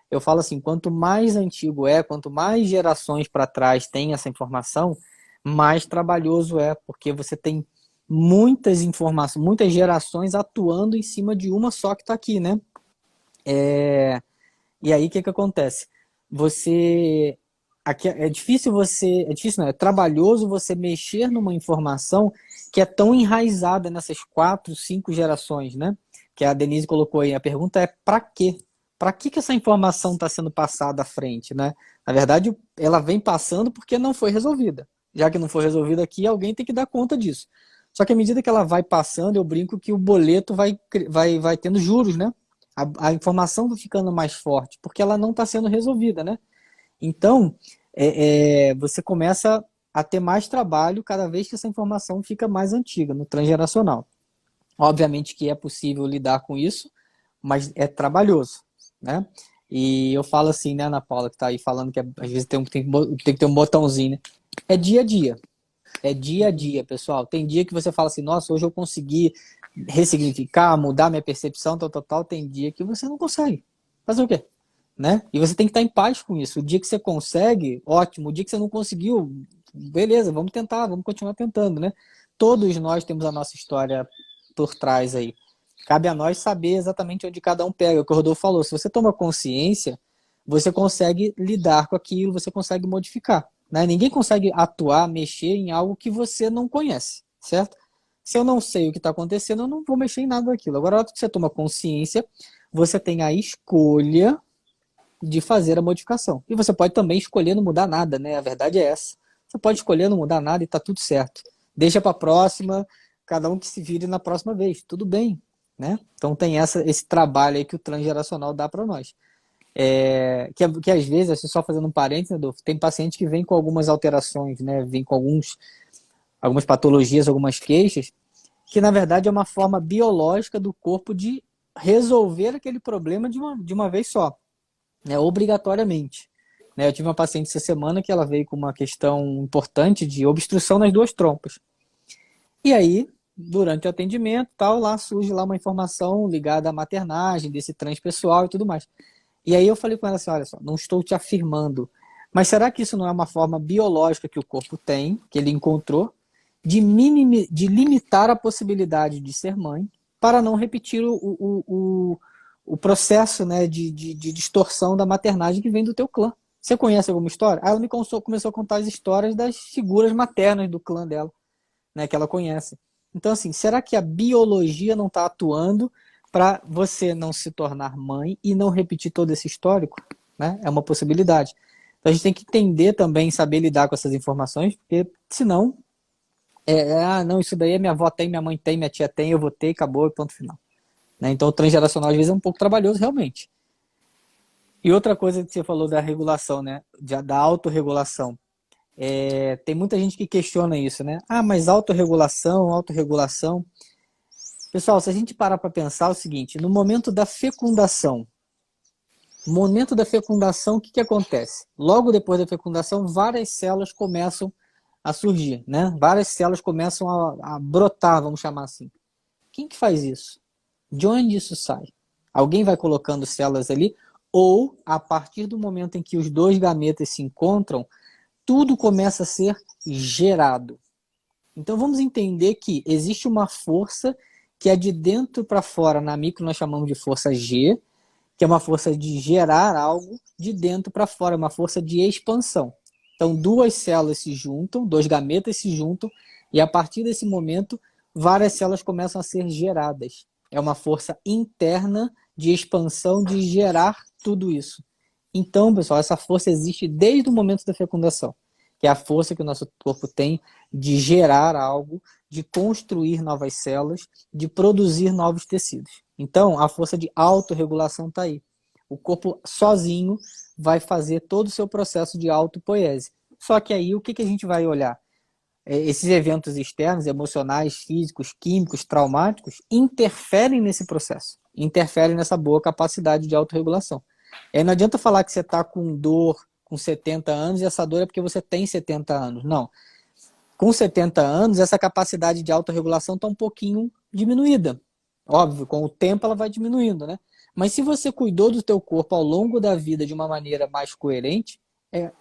Eu falo assim, quanto mais antigo quanto mais gerações para trás tem essa informação, mais trabalhoso é, porque você tem muitas informações, muitas gerações atuando em cima de uma só que está aqui, né? E aí o que acontece? É difícil não, é trabalhoso você mexer numa informação que é tão enraizada nessas 4, 5 gerações, né? Que a Denise colocou aí. A pergunta é para quê? Para que essa informação está sendo passada à frente, né? Na verdade, ela vem passando porque não foi resolvida. Já que não foi resolvida aqui, alguém tem que dar conta disso. Só que à medida que ela vai passando, eu brinco que o boleto vai tendo juros, né? A informação vai ficando mais forte, porque ela não está sendo resolvida, né? Então, você começa a ter mais trabalho cada vez que essa informação fica mais antiga, no transgeracional. Obviamente que é possível lidar com isso, mas é trabalhoso, né? E eu falo assim, né, Ana Paula, que está aí falando que às vezes tem que ter um botãozinho, né? É dia a dia. É dia a dia, pessoal. Tem dia que você fala assim, nossa, hoje eu consegui ressignificar, mudar minha percepção, tal, tal, tal. Tem dia que você não consegue. Fazer o quê? Né? E você tem que estar em paz com isso. O dia que você consegue, ótimo. O dia que você não conseguiu, beleza, vamos tentar, vamos continuar tentando, né? Todos nós temos a nossa história por trás aí. Cabe a nós saber exatamente onde cada um pega. O que o Rodolfo falou, se você toma consciência, você consegue lidar com aquilo, você consegue modificar. Né? Ninguém consegue atuar, mexer em algo que você não conhece, certo? Se eu não sei o que está acontecendo, eu não vou mexer em nada daquilo. Agora, na hora que você toma consciência, você tem a escolha de fazer a modificação. E você pode também escolher não mudar nada, né? A verdade é essa. Você pode escolher não mudar nada e tá tudo certo. Deixa para a próxima, cada um que se vire na próxima vez. Tudo bem, né? Então tem esse trabalho aí que o transgeracional dá para nós. Que às vezes, assim, só fazendo um parênteses, Adolfo, tem paciente que vem com algumas alterações, né? Vem com algumas patologias, algumas queixas, que na verdade é uma forma biológica do corpo de resolver aquele problema de uma vez só, né? Obrigatoriamente. Né? Eu tive uma paciente essa semana que ela veio com uma questão importante de obstrução nas duas trompas. E aí, durante o atendimento, tal, lá surge lá uma informação ligada à maternagem, desse transpessoal e tudo mais. E aí eu falei com ela assim, olha só, não estou te afirmando, mas será que isso não é uma forma biológica que o corpo tem, que ele encontrou, de limitar a possibilidade de ser mãe, para não repetir o processo, né, de distorção da maternagem que vem do teu clã? Você conhece alguma história? Aí ela começou a contar as histórias das figuras maternas do clã dela, né, que ela conhece. Então, assim, será que a biologia não está atuando para você não se tornar mãe e não repetir todo esse histórico? Né? É uma possibilidade. Então, a gente tem que entender também, saber lidar com essas informações, porque senão, não, isso daí minha avó tem, minha mãe tem, minha tia tem, eu vou ter, acabou, ponto final. Né? Então, o transgeracional, às vezes, é um pouco trabalhoso, realmente. E outra coisa que você falou da regulação, né? Da autorregulação. Tem muita gente que questiona isso, né? Ah, mas autorregulação. Pessoal, se a gente parar para pensar o seguinte, no momento da fecundação, o que acontece? Logo depois da fecundação, várias células começam a surgir, né? Várias células começam a brotar, vamos chamar assim. Quem que faz isso? De onde isso sai? Alguém vai colocando células ali, ou a partir do momento em que os dois gametas se encontram, tudo começa a ser gerado. Então vamos entender que existe uma força que é de dentro para fora, na micro nós chamamos de força G, que é uma força de gerar algo de dentro para fora, uma força de expansão. Então duas células se juntam, dois gametas se juntam, e a partir desse momento várias células começam a ser geradas. É uma força interna de expansão, de gerar tudo isso. Então, pessoal, essa força existe desde o momento da fecundação, que é a força que o nosso corpo tem de gerar algo, de construir novas células, de produzir novos tecidos. Então, a força de autorregulação está aí. O corpo sozinho vai fazer todo o seu processo de autopoiese. Só que aí, o que a gente vai olhar? Esses eventos externos, emocionais, físicos, químicos, traumáticos, interferem nesse processo, interferem nessa boa capacidade de autorregulação. Não adianta falar que você está com dor com 70 anos e essa dor é porque você tem 70 anos. Não. Com 70 anos, essa capacidade de autorregulação está um pouquinho diminuída. Óbvio, com o tempo ela vai diminuindo, né? Mas se você cuidou do teu corpo ao longo da vida de uma maneira mais coerente,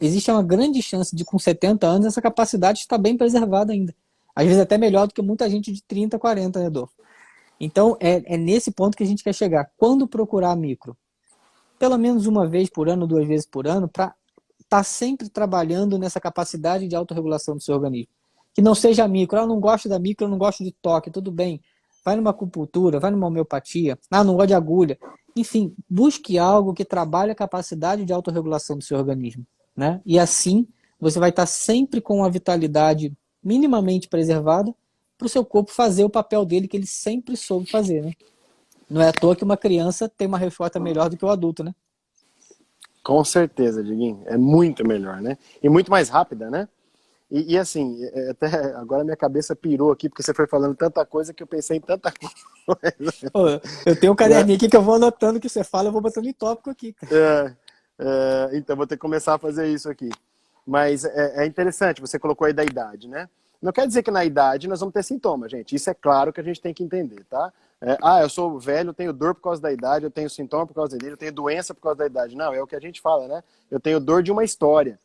existe uma grande chance de com 70 anos essa capacidade estar bem preservada ainda. Às vezes até melhor do que muita gente de 30, 40, né, Adolfo? Então, é nesse ponto que a gente quer chegar. Quando procurar a micro? Pelo menos uma vez por ano, 2 vezes por ano, para estar sempre trabalhando nessa capacidade de autorregulação do seu organismo. Que não seja a micro. Eu não gosto da micro, eu não gosto de toque, tudo bem. Vai numa acupuntura, vai numa homeopatia. Não gosto de agulha. Enfim, busque algo que trabalhe a capacidade de autorregulação do seu organismo. Né? E assim, você vai estar sempre com a vitalidade minimamente preservada para o seu corpo fazer o papel dele que ele sempre soube fazer. Né? Não é à toa que uma criança tem uma resposta melhor do que o adulto, né? Com certeza, Diguinho. É muito melhor, né? E muito mais rápida, né? E assim, até agora minha cabeça pirou aqui, porque você foi falando tanta coisa que eu pensei em tanta coisa. Pô, eu tenho um Né? caderninho aqui que eu vou anotando o que você fala, eu vou botando em tópico aqui, cara. Então vou ter que começar a fazer isso aqui. Mas é interessante, você colocou aí da idade, né? Não quer dizer que na idade nós vamos ter sintomas, gente. Isso é claro que a gente tem que entender, tá? Eu sou velho, eu tenho dor por causa da idade, eu tenho sintoma por causa da idade, eu tenho doença por causa da idade. Não, é o que a gente fala, né? Eu tenho dor de uma história.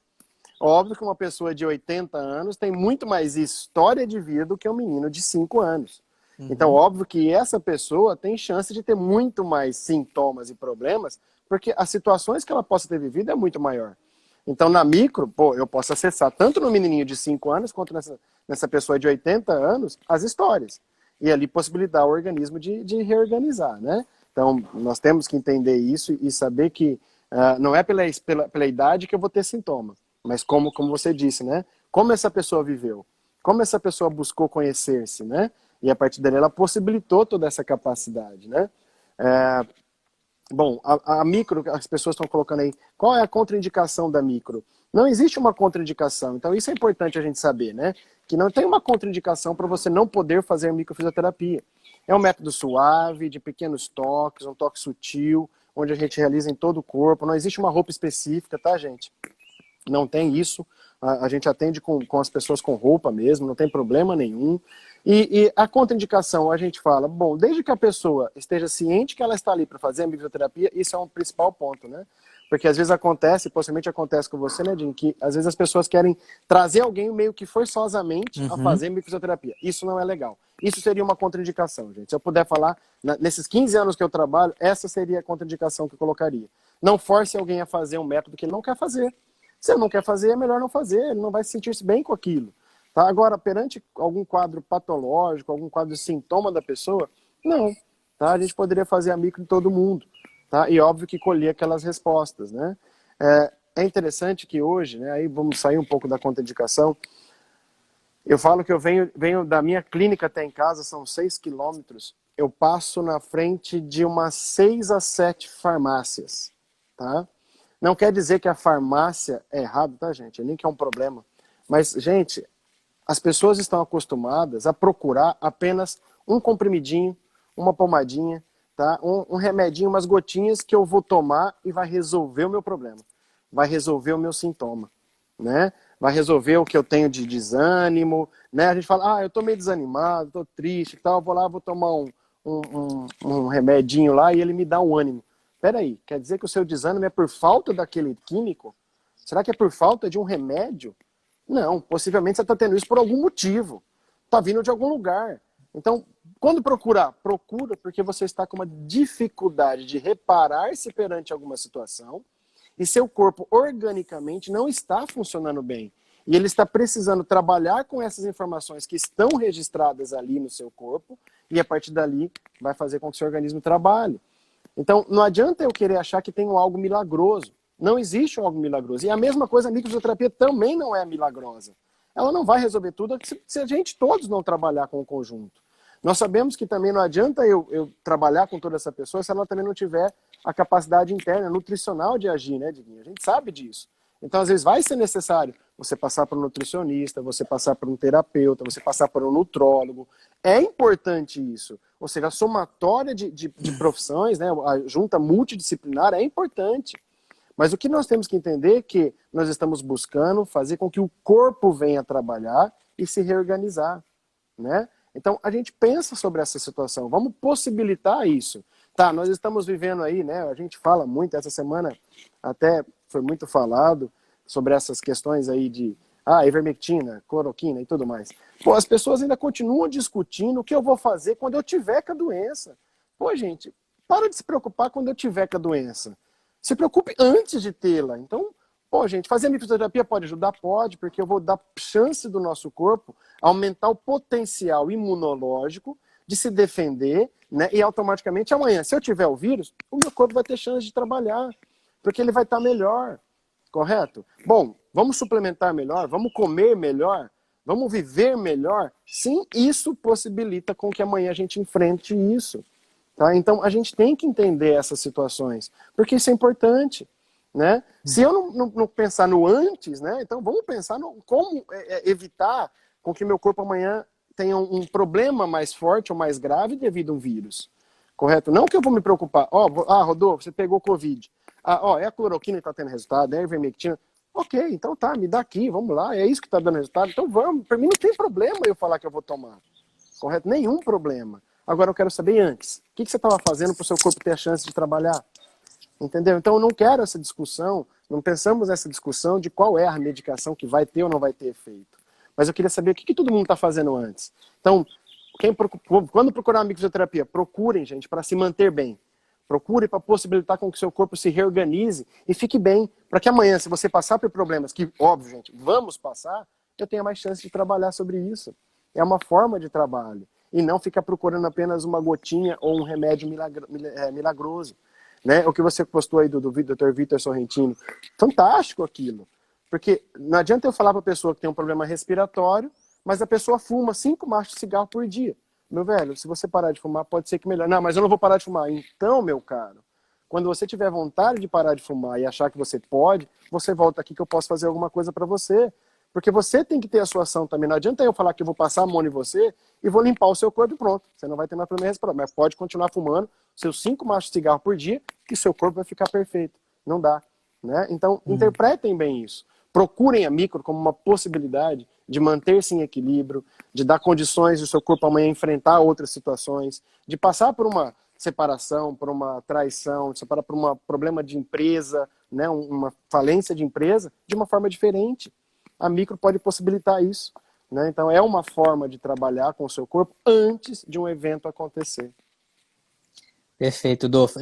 Óbvio que uma pessoa de 80 anos tem muito mais história de vida do que um menino de 5 anos. Então, óbvio que essa pessoa tem chance de ter muito mais sintomas e problemas, porque as situações que ela possa ter vivido é muito maior. Então, na micro, pô, eu posso acessar tanto no menininho de 5 anos quanto nessa pessoa de 80 anos as histórias. E ali possibilitar o organismo de reorganizar, né? Então, nós temos que entender isso e saber que não é pela idade que eu vou ter sintoma, mas como você disse, né? Como essa pessoa viveu, como essa pessoa buscou conhecer-se, né? E a partir dali ela possibilitou toda essa capacidade, né? Bom, a micro, as pessoas estão colocando aí, qual é a contraindicação da micro? Não existe uma contraindicação, então isso é importante a gente saber, né? Que não tem uma contraindicação para você não poder fazer microfisioterapia. É um método suave, de pequenos toques, um toque sutil, onde a gente realiza em todo o corpo, não existe uma roupa específica, tá, gente? Não tem isso, a gente atende com as pessoas com roupa mesmo, não tem problema nenhum. E a contraindicação, a gente fala, bom, desde que a pessoa esteja ciente que ela está ali para fazer a microterapia, isso é um principal ponto, né? Porque às vezes acontece, possivelmente acontece com você, né, Jim, que às vezes as pessoas querem trazer alguém meio que forçosamente a fazer microterapia. Isso não é legal. Isso seria uma contraindicação, gente. Se eu puder falar, nesses 15 anos que eu trabalho, essa seria a contraindicação que eu colocaria. Não force alguém a fazer um método que ele não quer fazer. Se ele não quer fazer, é melhor não fazer, ele não vai se sentir bem com aquilo. Tá? Agora, perante algum quadro patológico, algum quadro de sintoma da pessoa, não. Tá? A gente poderia fazer a micro em todo mundo. Tá? E óbvio que colher aquelas respostas. Né? É interessante que hoje, né, aí vamos sair um pouco da contraindicação, eu falo que eu venho da minha clínica até em casa, são 6 quilômetros, eu passo na frente de umas 6 a 7 farmácias. Tá? Não quer dizer que a farmácia é errado, tá, gente? Nem que é um problema. Mas, gente, as pessoas estão acostumadas a procurar apenas um comprimidinho, uma pomadinha, tá? Um remedinho, umas gotinhas que eu vou tomar e vai resolver o meu problema. Vai resolver o meu sintoma, né? Vai resolver o que eu tenho de desânimo, né? A gente fala, eu tô meio desanimado, tô triste e tal, vou lá, vou tomar um remedinho lá e ele me dá um ânimo. Peraí, quer dizer que o seu desânimo é por falta daquele químico? Será que é por falta de um remédio? Não, possivelmente você está tendo isso por algum motivo. Está vindo de algum lugar. Então, quando procurar, procura porque você está com uma dificuldade de reparar-se perante alguma situação e seu corpo organicamente não está funcionando bem. E ele está precisando trabalhar com essas informações que estão registradas ali no seu corpo e a partir dali vai fazer com que o seu organismo trabalhe. Então, não adianta eu querer achar que tem algo milagroso. Não existe algo milagroso. E a mesma coisa, a microfisioterapia também não é milagrosa. Ela não vai resolver tudo se a gente todos não trabalhar com o conjunto. Nós sabemos que também não adianta eu trabalhar com toda essa pessoa se ela também não tiver a capacidade interna, nutricional de agir, né, Diguinho? A gente sabe disso. Então, às vezes, vai ser necessário você passar por um nutricionista, você passar por um terapeuta, você passar por um nutrólogo. É importante isso. Ou seja, a somatória de profissões, né, a junta multidisciplinar é importante. Mas o que nós temos que entender é que nós estamos buscando fazer com que o corpo venha trabalhar e se reorganizar, né? Então, a gente pensa sobre essa situação. Vamos possibilitar isso. Tá, nós estamos vivendo aí, né? A gente fala muito, essa semana até foi muito falado sobre essas questões aí de ivermectina, cloroquina e tudo mais. Pô, as pessoas ainda continuam discutindo o que eu vou fazer quando eu tiver com a doença. Pô, gente, para de se preocupar quando eu tiver com a doença. Se preocupe antes de tê-la. Então, pô, gente, fazer microterapia pode ajudar? Pode, porque eu vou dar chance do nosso corpo aumentar o potencial imunológico de se defender, né? E automaticamente amanhã, se eu tiver o vírus, o meu corpo vai ter chance de trabalhar, porque ele vai estar melhor, correto? Bom, vamos suplementar melhor, vamos comer melhor, vamos viver melhor? Sim, isso possibilita com que amanhã a gente enfrente isso. Tá? Então, a gente tem que entender essas situações, porque isso é importante. né? Se eu não pensar no antes, né? Então vamos pensar no como evitar com que meu corpo amanhã tenha um problema mais forte ou mais grave devido a um vírus. Correto? Não que eu vou me preocupar. Rodolfo, você pegou Covid. É a cloroquina que está tendo resultado, é a ivermectina. Ok, então tá, me dá aqui, vamos lá, é isso que está dando resultado. Então vamos, para mim não tem problema eu falar que eu vou tomar. Correto? Nenhum problema. Agora eu quero saber antes. O que você estava fazendo para o seu corpo ter a chance de trabalhar? Entendeu? Então eu não quero essa discussão, não pensamos nessa discussão de qual é a medicação que vai ter ou não vai ter efeito. Mas eu queria saber o que todo mundo está fazendo antes. Então, quando procurar uma microfisioterapia, procurem, gente, para se manter bem. Procure para possibilitar com que o seu corpo se reorganize e fique bem, para que amanhã, se você passar por problemas, que, óbvio, gente, vamos passar, eu tenha mais chance de trabalhar sobre isso. É uma forma de trabalho. E não ficar procurando apenas uma gotinha ou um remédio milagroso. Né? O que você postou aí do Dr. Vitor Sorrentino, fantástico aquilo. Porque não adianta eu falar para a pessoa que tem um problema respiratório, mas a pessoa fuma 5 machos de cigarro por dia. Meu velho, se você parar de fumar, pode ser que melhore. Não, mas eu não vou parar de fumar. Então, meu caro, quando você tiver vontade de parar de fumar e achar que você pode, você volta aqui que eu posso fazer alguma coisa para você. Porque você tem que ter a sua ação também. Não adianta eu falar que eu vou passar a mão em você e vou limpar o seu corpo e pronto. Você não vai ter mais problema respiratório. Mas pode continuar fumando seus 5 machos de cigarro por dia, que seu corpo vai ficar perfeito. Não dá. Né? Então, interpretem bem isso. Procurem a micro como uma possibilidade de manter-se em equilíbrio, de dar condições do seu corpo amanhã enfrentar outras situações, de passar por uma separação, por uma traição, de separar por um problema de empresa, né? Uma falência de empresa, de uma forma diferente. A micro pode possibilitar isso. Né? Então, é uma forma de trabalhar com o seu corpo antes de um evento acontecer. Perfeito, Dolfo.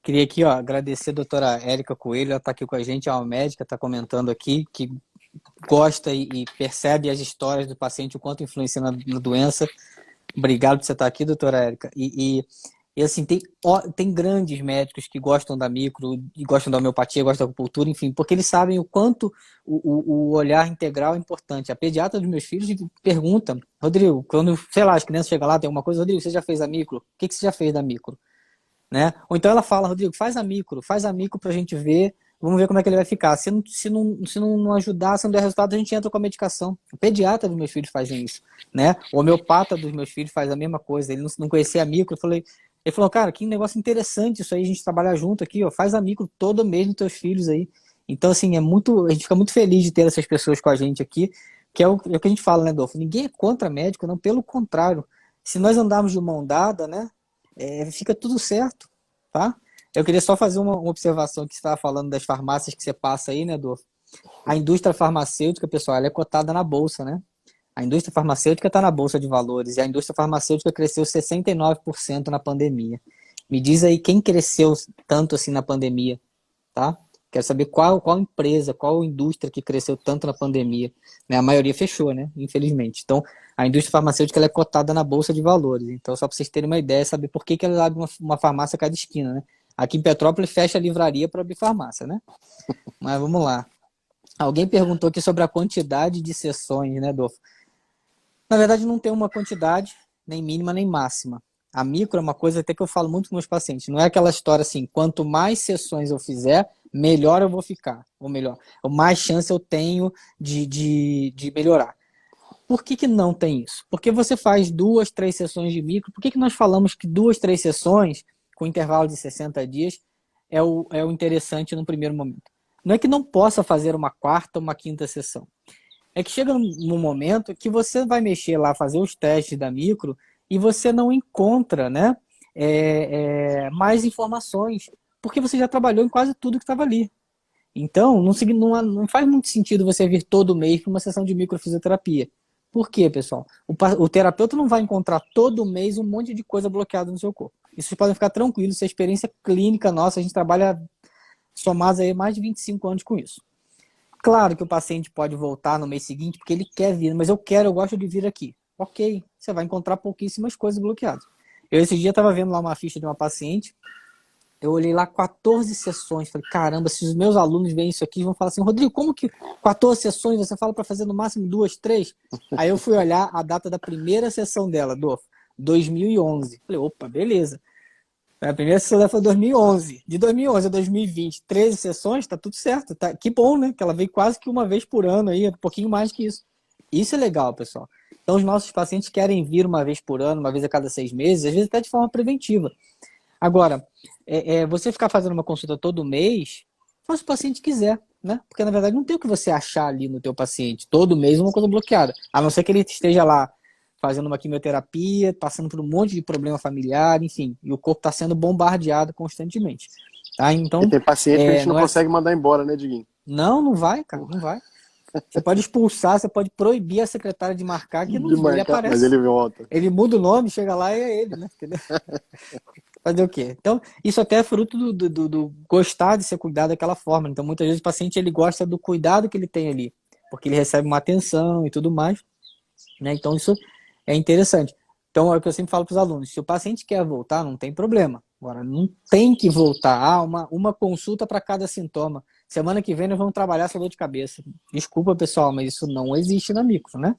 Queria aqui agradecer a doutora Érica Coelho, ela está aqui com a gente, é uma médica, está comentando aqui, que gosta e percebe as histórias do paciente, o quanto influencia na doença. Obrigado por você estar aqui, doutora Érica. E assim, tem grandes médicos que gostam da micro, e gostam da homeopatia, gostam da acupuntura, enfim, porque eles sabem o quanto o olhar integral é importante. A pediatra dos meus filhos pergunta, Rodrigo, quando, sei lá, as crianças chegam lá, tem alguma coisa, Rodrigo, você já fez a micro? O que você já fez da micro? Né? Ou então ela fala, Rodrigo, faz a micro pra gente ver, vamos ver como é que ele vai ficar. Se não ajudar, se não der resultado, a gente entra com a medicação. O pediatra dos meus filhos fazem isso, né? O homeopata dos meus filhos faz a mesma coisa. Ele não conhecia a micro, ele falou, cara, que negócio interessante isso aí, a gente trabalhar junto aqui, faz a micro todo mês nos teus filhos aí. Então, assim, a gente fica muito feliz de ter essas pessoas com a gente aqui, que é o que a gente fala, né, Dolfo? Ninguém é contra médico, não, pelo contrário. Se nós andarmos de mão dada, né, fica tudo certo, tá? Eu queria só fazer uma observação que você estava falando das farmácias que você passa aí, né, Dolfo? A indústria farmacêutica, pessoal, ela é cotada na bolsa, né? A indústria farmacêutica está na bolsa de valores e a indústria farmacêutica cresceu 69% na pandemia. Me diz aí quem cresceu tanto assim na pandemia, tá? Quero saber qual empresa, qual indústria que cresceu tanto na pandemia. Né? A maioria fechou, né? Infelizmente. Então, a indústria farmacêutica ela é cotada na bolsa de valores. Então, só para vocês terem uma ideia, saber por que ela abre uma farmácia a cada esquina, né? Aqui em Petrópolis fecha a livraria para abrir farmácia, né? Mas vamos lá. Alguém perguntou aqui sobre a quantidade de sessões, né, Dolfo? Na verdade, não tem uma quantidade, nem mínima, nem máxima. A micro é uma coisa até que eu falo muito com meus pacientes. Não é aquela história assim, quanto mais sessões eu fizer, melhor eu vou ficar. Ou melhor, mais chance eu tenho de melhorar. Por que não tem isso? Porque você faz 2, 3 sessões de micro. Por que nós falamos que 2, 3 sessões, com intervalo de 60 dias, é o interessante no primeiro momento? Não é que não possa fazer uma quarta ou uma quinta sessão. É que chega num momento que você vai mexer lá, fazer os testes da micro, e você não encontra, né, mais informações, porque você já trabalhou em quase tudo que estava ali. Então, não faz muito sentido você vir todo mês para uma sessão de microfisioterapia. Por quê, pessoal? O terapeuta não vai encontrar todo mês um monte de coisa bloqueada no seu corpo. Isso vocês podem ficar tranquilos, isso é experiência clínica nossa, a gente trabalha somados aí mais de 25 anos com isso. Claro que o paciente pode voltar no mês seguinte porque ele quer vir, mas eu gosto de vir aqui. Ok, você vai encontrar pouquíssimas coisas bloqueadas. Eu esse dia estava vendo lá uma ficha de uma paciente, eu olhei lá 14 sessões, falei, caramba, se os meus alunos veem isso aqui, vão falar assim, Rodrigo, como que 14 sessões, você fala para fazer no máximo 2, 3? Aí eu fui olhar a data da primeira sessão dela, 2011. Falei, opa, beleza. A primeira sessão dela foi 2011. De 2011 a 2020, 13 sessões, tá tudo certo. Tá, que bom, né? Que ela veio quase que uma vez por ano aí, um pouquinho mais que isso. Isso é legal, pessoal. Então, os nossos pacientes querem vir uma vez por ano, uma vez a cada 6 meses, às vezes até de forma preventiva. Agora, você ficar fazendo uma consulta todo mês, faz o paciente quiser, né? Porque, na verdade, não tem o que você achar ali no teu paciente. Todo mês uma coisa bloqueada. A não ser que ele esteja lá fazendo uma quimioterapia, passando por um monte de problema familiar, enfim. E o corpo está sendo bombardeado constantemente. Tá? Então, E tem paciente que a gente não não é... consegue mandar embora, né, Diguinho? Não, não vai, cara, não vai. Você pode expulsar, você pode proibir a secretária de marcar, que De não, ele marcar, mas aparece. ele volta. Ele muda o nome, chega lá e é ele, né? Entendeu? Fazer o quê? Então, isso até é fruto do gostar de ser cuidado daquela forma. Então, muitas vezes o paciente ele gosta do cuidado que ele tem ali, porque ele recebe uma atenção e tudo mais, né? Então, isso é interessante. Então, é o que eu sempre falo para os alunos: se o paciente quer voltar, não tem problema. Agora, não tem que voltar. Uma consulta para cada sintoma. Semana que vem nós vamos trabalhar essa dor de cabeça. Desculpa, pessoal, mas isso não existe na micro, né?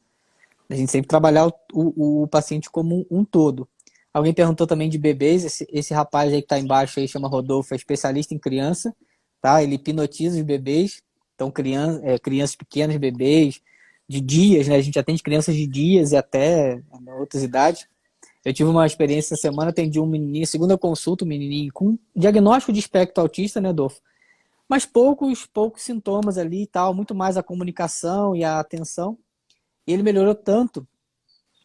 A gente sempre trabalhar o paciente como um todo. Alguém perguntou também de bebês. Esse rapaz aí que está embaixo aí, chama Rodolfo, é especialista em criança, tá? Ele hipnotiza os bebês. Então, crianças pequenas, bebês, de dias, né? A gente atende crianças de dias e até outras idades. Eu tive uma experiência essa semana, atendi um menininho, segunda consulta, um menininho com diagnóstico de espectro autista, né, Adolfo? Mas poucos sintomas ali e tal, muito mais a comunicação e a atenção. E ele melhorou tanto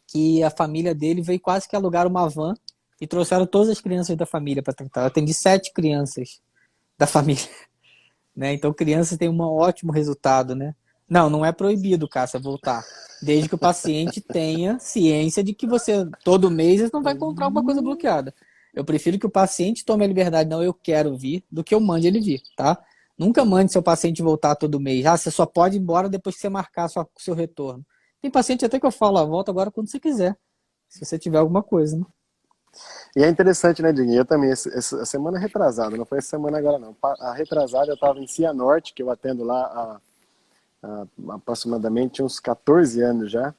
que a família dele veio quase que alugar uma van e trouxeram todas as crianças da família para tratar. Eu atendi 7 crianças da família, né? Então, crianças têm um ótimo resultado, né? Não, não é proibido, Cássia, voltar. Desde que o paciente tenha ciência de que você, todo mês, não vai encontrar alguma coisa bloqueada. Eu prefiro que o paciente tome a liberdade, não, eu quero vir, do que eu mande ele vir, tá? Nunca mande seu paciente voltar todo mês. Ah, você só pode ir embora depois que você marcar seu retorno. Tem paciente até que eu falo, volta agora quando você quiser, se você tiver alguma coisa, né? E é interessante, né, Diguinho? Eu também, essa semana retrasada, não foi essa semana agora não. A retrasada eu estava em Cianorte, que eu atendo lá há aproximadamente uns 14 anos já,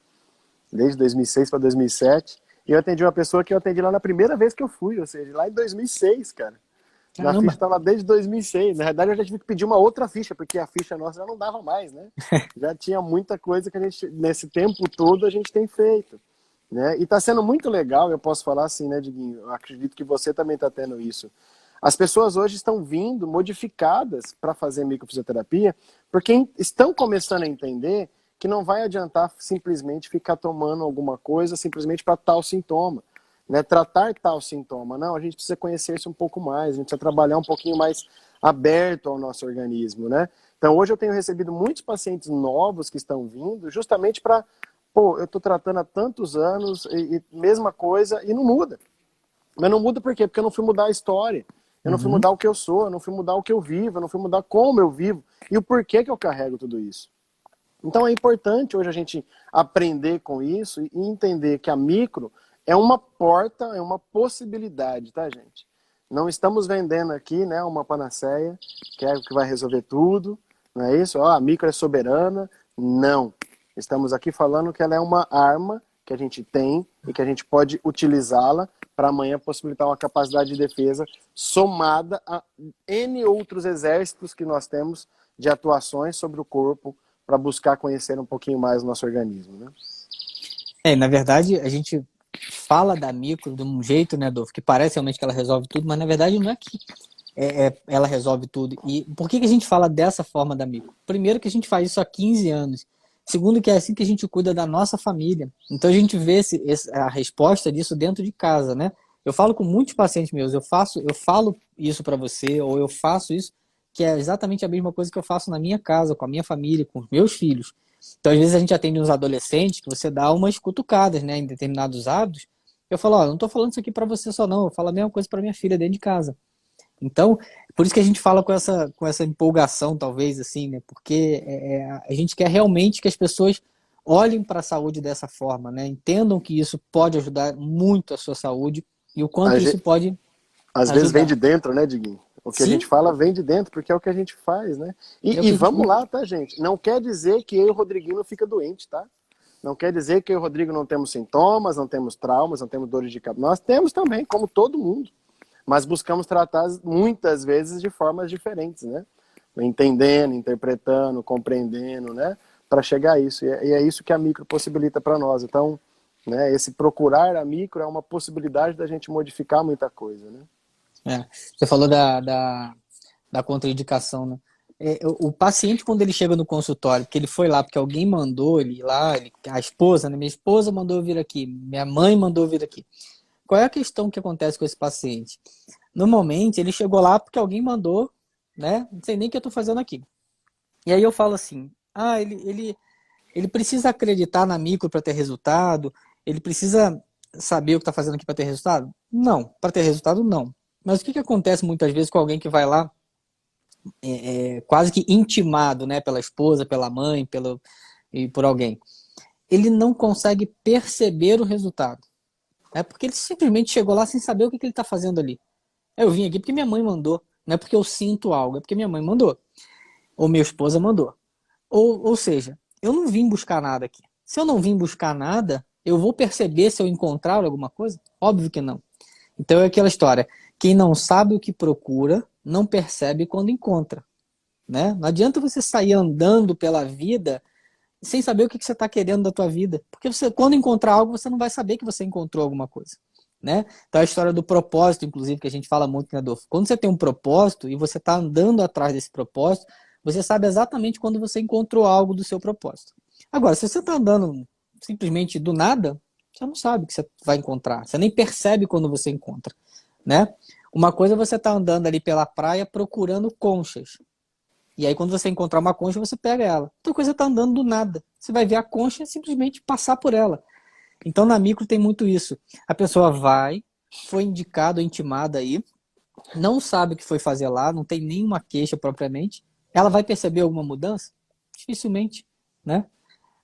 desde 2006 para 2007. E eu atendi uma pessoa que eu atendi lá na primeira vez que eu fui, ou seja, lá em 2006, cara. Na ficha Caramba! estava desde 2006. Na verdade, eu já tive que pedir uma outra ficha, porque a ficha nossa já não dava mais, né? Já tinha muita coisa que a gente, nesse tempo todo, a gente tem feito. Né? E está sendo muito legal, eu posso falar assim, né, Diguinho? Eu acredito que você também está tendo isso. As pessoas hoje estão vindo modificadas para fazer microfisioterapia, porque estão começando a entender que não vai adiantar simplesmente ficar tomando alguma coisa simplesmente para tal sintoma. Né, tratar tal sintoma. Não, a gente precisa conhecer isso um pouco mais, a gente precisa trabalhar um pouquinho mais aberto ao nosso organismo, né? Então hoje eu tenho recebido muitos pacientes novos que estão vindo justamente para, eu estou tratando há tantos anos e mesma coisa e não muda. Mas não muda por quê? Porque eu não fui mudar a história, eu não fui mudar o que eu sou, eu não fui mudar o que eu vivo, eu não fui mudar como eu vivo e o porquê que eu carrego tudo isso. Então é importante hoje a gente aprender com isso e entender que a micro é uma porta, é uma possibilidade, tá, gente? Não estamos vendendo aqui, né, uma panaceia, que é o que vai resolver tudo, não é isso? A micro é soberana. Não. Estamos aqui falando que ela é uma arma que a gente tem e que a gente pode utilizá-la para amanhã possibilitar uma capacidade de defesa somada a N outros exércitos que nós temos de atuações sobre o corpo para buscar conhecer um pouquinho mais o nosso organismo, né? Na verdade, a gente fala da micro de um jeito, né, Adolfo, que parece realmente que ela resolve tudo, mas na verdade não é que ela resolve tudo. E por que a gente fala dessa forma da micro? Primeiro que a gente faz isso há 15 anos. Segundo que é assim que a gente cuida da nossa família. Então a gente vê a resposta disso dentro de casa, né? Eu falo com muitos pacientes meus, eu falo isso para você, ou eu faço isso, que é exatamente a mesma coisa que eu faço na minha casa, com a minha família, com os meus filhos. Então, às vezes, a gente atende uns adolescentes que você dá umas cutucadas, né, em determinados hábitos. Eu falo, não estou falando isso aqui para você só não, eu falo a mesma coisa para minha filha dentro de casa. Então, por isso que a gente fala com essa empolgação, talvez, assim, né, porque a gente quer realmente que as pessoas olhem para a saúde dessa forma, né, entendam que isso pode ajudar muito a sua saúde e o quanto isso pode às ajudar. vezes vem de dentro, né, Diguinho? O que a gente fala vem de dentro, porque é o que a gente faz, né? E vamos lá, tá, gente? Não quer dizer que eu e o Rodriguinho não fica doente, tá? Não quer dizer que eu e o Rodrigo não temos sintomas, não temos traumas, não temos dores de cabeça. Nós temos também, como todo mundo. mas buscamos tratar muitas vezes de formas diferentes, né? Entendendo, interpretando, compreendendo, né? Para chegar a isso. E é isso que a micro possibilita para nós. Então, né, esse procurar a micro é uma possibilidade da gente modificar muita coisa, né? Você falou da contraindicação, né? O paciente, quando ele chega no consultório, porque ele foi lá, porque alguém mandou ele ir lá, a esposa, né? Minha esposa mandou eu vir aqui, minha mãe mandou eu vir aqui. Qual é a questão que acontece com esse paciente? Normalmente, ele chegou lá porque alguém mandou, né? Não sei nem o que eu estou fazendo aqui. E aí eu falo assim, ele precisa acreditar na micro para ter resultado? Ele precisa saber o que está fazendo aqui para ter resultado? Não. Para ter resultado, não. Mas o que acontece muitas vezes com alguém que vai lá quase que intimado, né, pela esposa, pela mãe, e por alguém? Ele não consegue perceber o resultado. Porque ele simplesmente chegou lá sem saber o que ele está fazendo ali. Eu vim aqui porque minha mãe mandou. Não é porque eu sinto algo, é porque minha mãe mandou. Ou minha esposa mandou. Ou seja, eu não vim buscar nada aqui. Se eu não vim buscar nada, eu vou perceber se eu encontrar alguma coisa? Óbvio que não. Então é aquela história. Quem não sabe o que procura, não percebe quando encontra. Né? Não adianta você sair andando pela vida sem saber o que você está querendo da tua vida. Porque você, quando encontrar algo, você não vai saber que você encontrou alguma coisa. Né? Então a história do propósito, inclusive, que a gente fala muito, né, Adolfo? Quando você tem um propósito e você está andando atrás desse propósito, você sabe exatamente quando você encontrou algo do seu propósito. Agora, se você está andando simplesmente do nada, você não sabe o que você vai encontrar. Você nem percebe quando você encontra. Né? Uma coisa é você estar andando ali pela praia procurando conchas. E aí, quando você encontrar uma concha, você pega ela. Outra coisa é estar andando do nada. Você vai ver a concha e simplesmente passar por ela. Então, na micro tem muito isso. A pessoa vai, foi indicada ou intimada aí, não sabe o que foi fazer lá, não tem nenhuma queixa propriamente. Ela vai perceber alguma mudança? Dificilmente, né?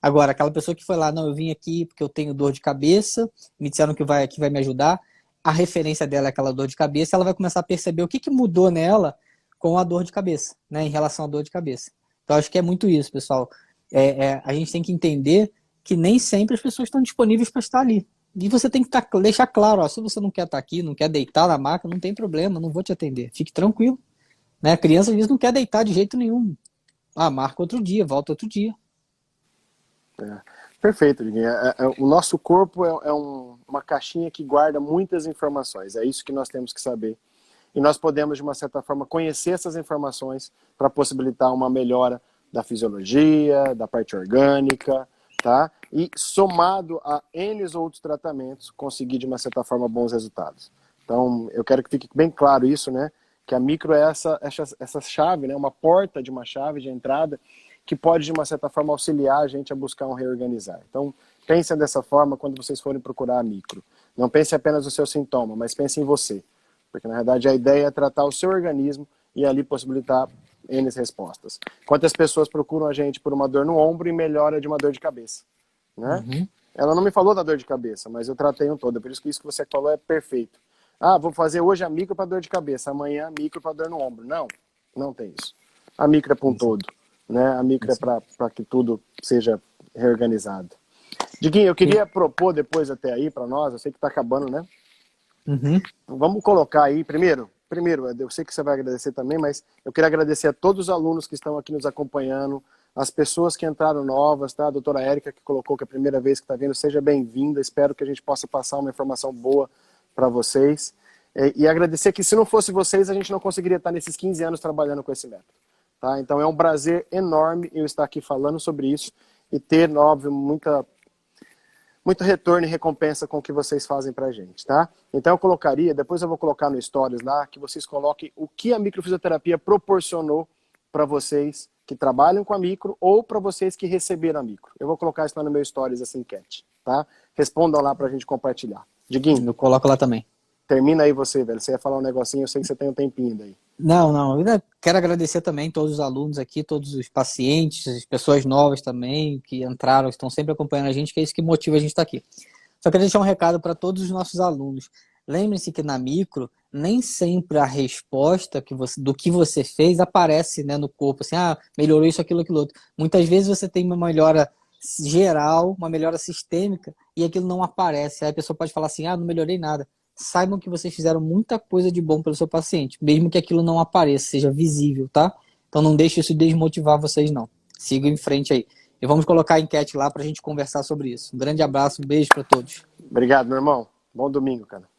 Agora, aquela pessoa que foi lá, não, eu vim aqui porque eu tenho dor de cabeça, me disseram que vai aqui vai me ajudar, a referência dela é aquela dor de cabeça, ela vai começar a perceber o que mudou nela com a dor de cabeça, né, em relação à dor de cabeça. Então, acho que é muito isso, pessoal. A gente tem que entender que nem sempre as pessoas estão disponíveis para estar ali. E você tem que deixar claro, ó, se você não quer estar aqui, não quer deitar na maca, não tem problema, não vou te atender. Fique tranquilo. Né? A criança, às vezes, não quer deitar de jeito nenhum. Marca outro dia, volta outro dia. Perfeito, Diguinho. O nosso corpo é uma caixinha que guarda muitas informações. É isso que nós temos que saber. E nós podemos, de uma certa forma, conhecer essas informações para possibilitar uma melhora da fisiologia, da parte orgânica, tá? E, somado a N outros tratamentos, conseguir, de uma certa forma, bons resultados. Então, eu quero que fique bem claro isso, né? Que a micro é essa chave, né? Uma porta de uma chave de entrada que pode, de uma certa forma, auxiliar a gente a buscar um reorganizar. Então, pensem dessa forma quando vocês forem procurar a micro. Não pense apenas no seu sintoma, mas pense em você. Porque, na verdade, a ideia é tratar o seu organismo e ali possibilitar N respostas. Quantas pessoas procuram a gente por uma dor no ombro e melhora de uma dor de cabeça? Né? Uhum. Ela não me falou da dor de cabeça, mas eu tratei um todo. Por isso que isso que você falou é perfeito. Vou fazer hoje a micro para dor de cabeça, amanhã a micro para dor no ombro. Não, não tem isso. A micro é para um todo. Né? A micro é para que tudo seja reorganizado. Diguinho, eu queria propor depois até aí para nós, eu sei que está acabando, né? Uhum. Vamos colocar aí, primeiro, eu sei que você vai agradecer também, mas eu queria agradecer a todos os alunos que estão aqui nos acompanhando, as pessoas que entraram novas, tá? A doutora Érica, que colocou que é a primeira vez que está vindo, seja bem-vinda, espero que a gente possa passar uma informação boa para vocês. E agradecer que se não fosse vocês, a gente não conseguiria estar nesses 15 anos trabalhando com esse método. Tá? Então é um prazer enorme eu estar aqui falando sobre isso e ter, óbvio, muito retorno e recompensa com o que vocês fazem pra gente, tá? Então eu colocaria, depois eu vou colocar no Stories lá, que vocês coloquem o que a microfisioterapia proporcionou para vocês que trabalham com a micro ou para vocês que receberam a micro. Eu vou colocar isso lá no meu Stories, essa enquete, tá? Respondam lá pra gente compartilhar. Diguinho. Eu coloco lá também. Termina aí você, velho. Você ia falar um negocinho, eu sei que você tem um tempinho daí. Não. Eu quero agradecer também todos os alunos aqui, todos os pacientes, as pessoas novas também que entraram, estão sempre acompanhando a gente, que é isso que motiva a gente estar aqui. Só quero deixar um recado para todos os nossos alunos. Lembre-se que na micro, nem sempre a resposta do que você fez aparece, né, no corpo, assim, melhorou isso, aquilo, aquilo outro. Muitas vezes você tem uma melhora geral, uma melhora sistêmica, e aquilo não aparece. Aí a pessoa pode falar assim, não melhorei nada. saibam que vocês fizeram muita coisa de bom pelo seu paciente, mesmo que aquilo não apareça, seja visível, tá? Então não deixe isso desmotivar vocês, não. Sigam em frente aí. E vamos colocar a enquete lá para a gente conversar sobre isso. Um grande abraço, um beijo para todos. Obrigado, meu irmão. Bom domingo, cara.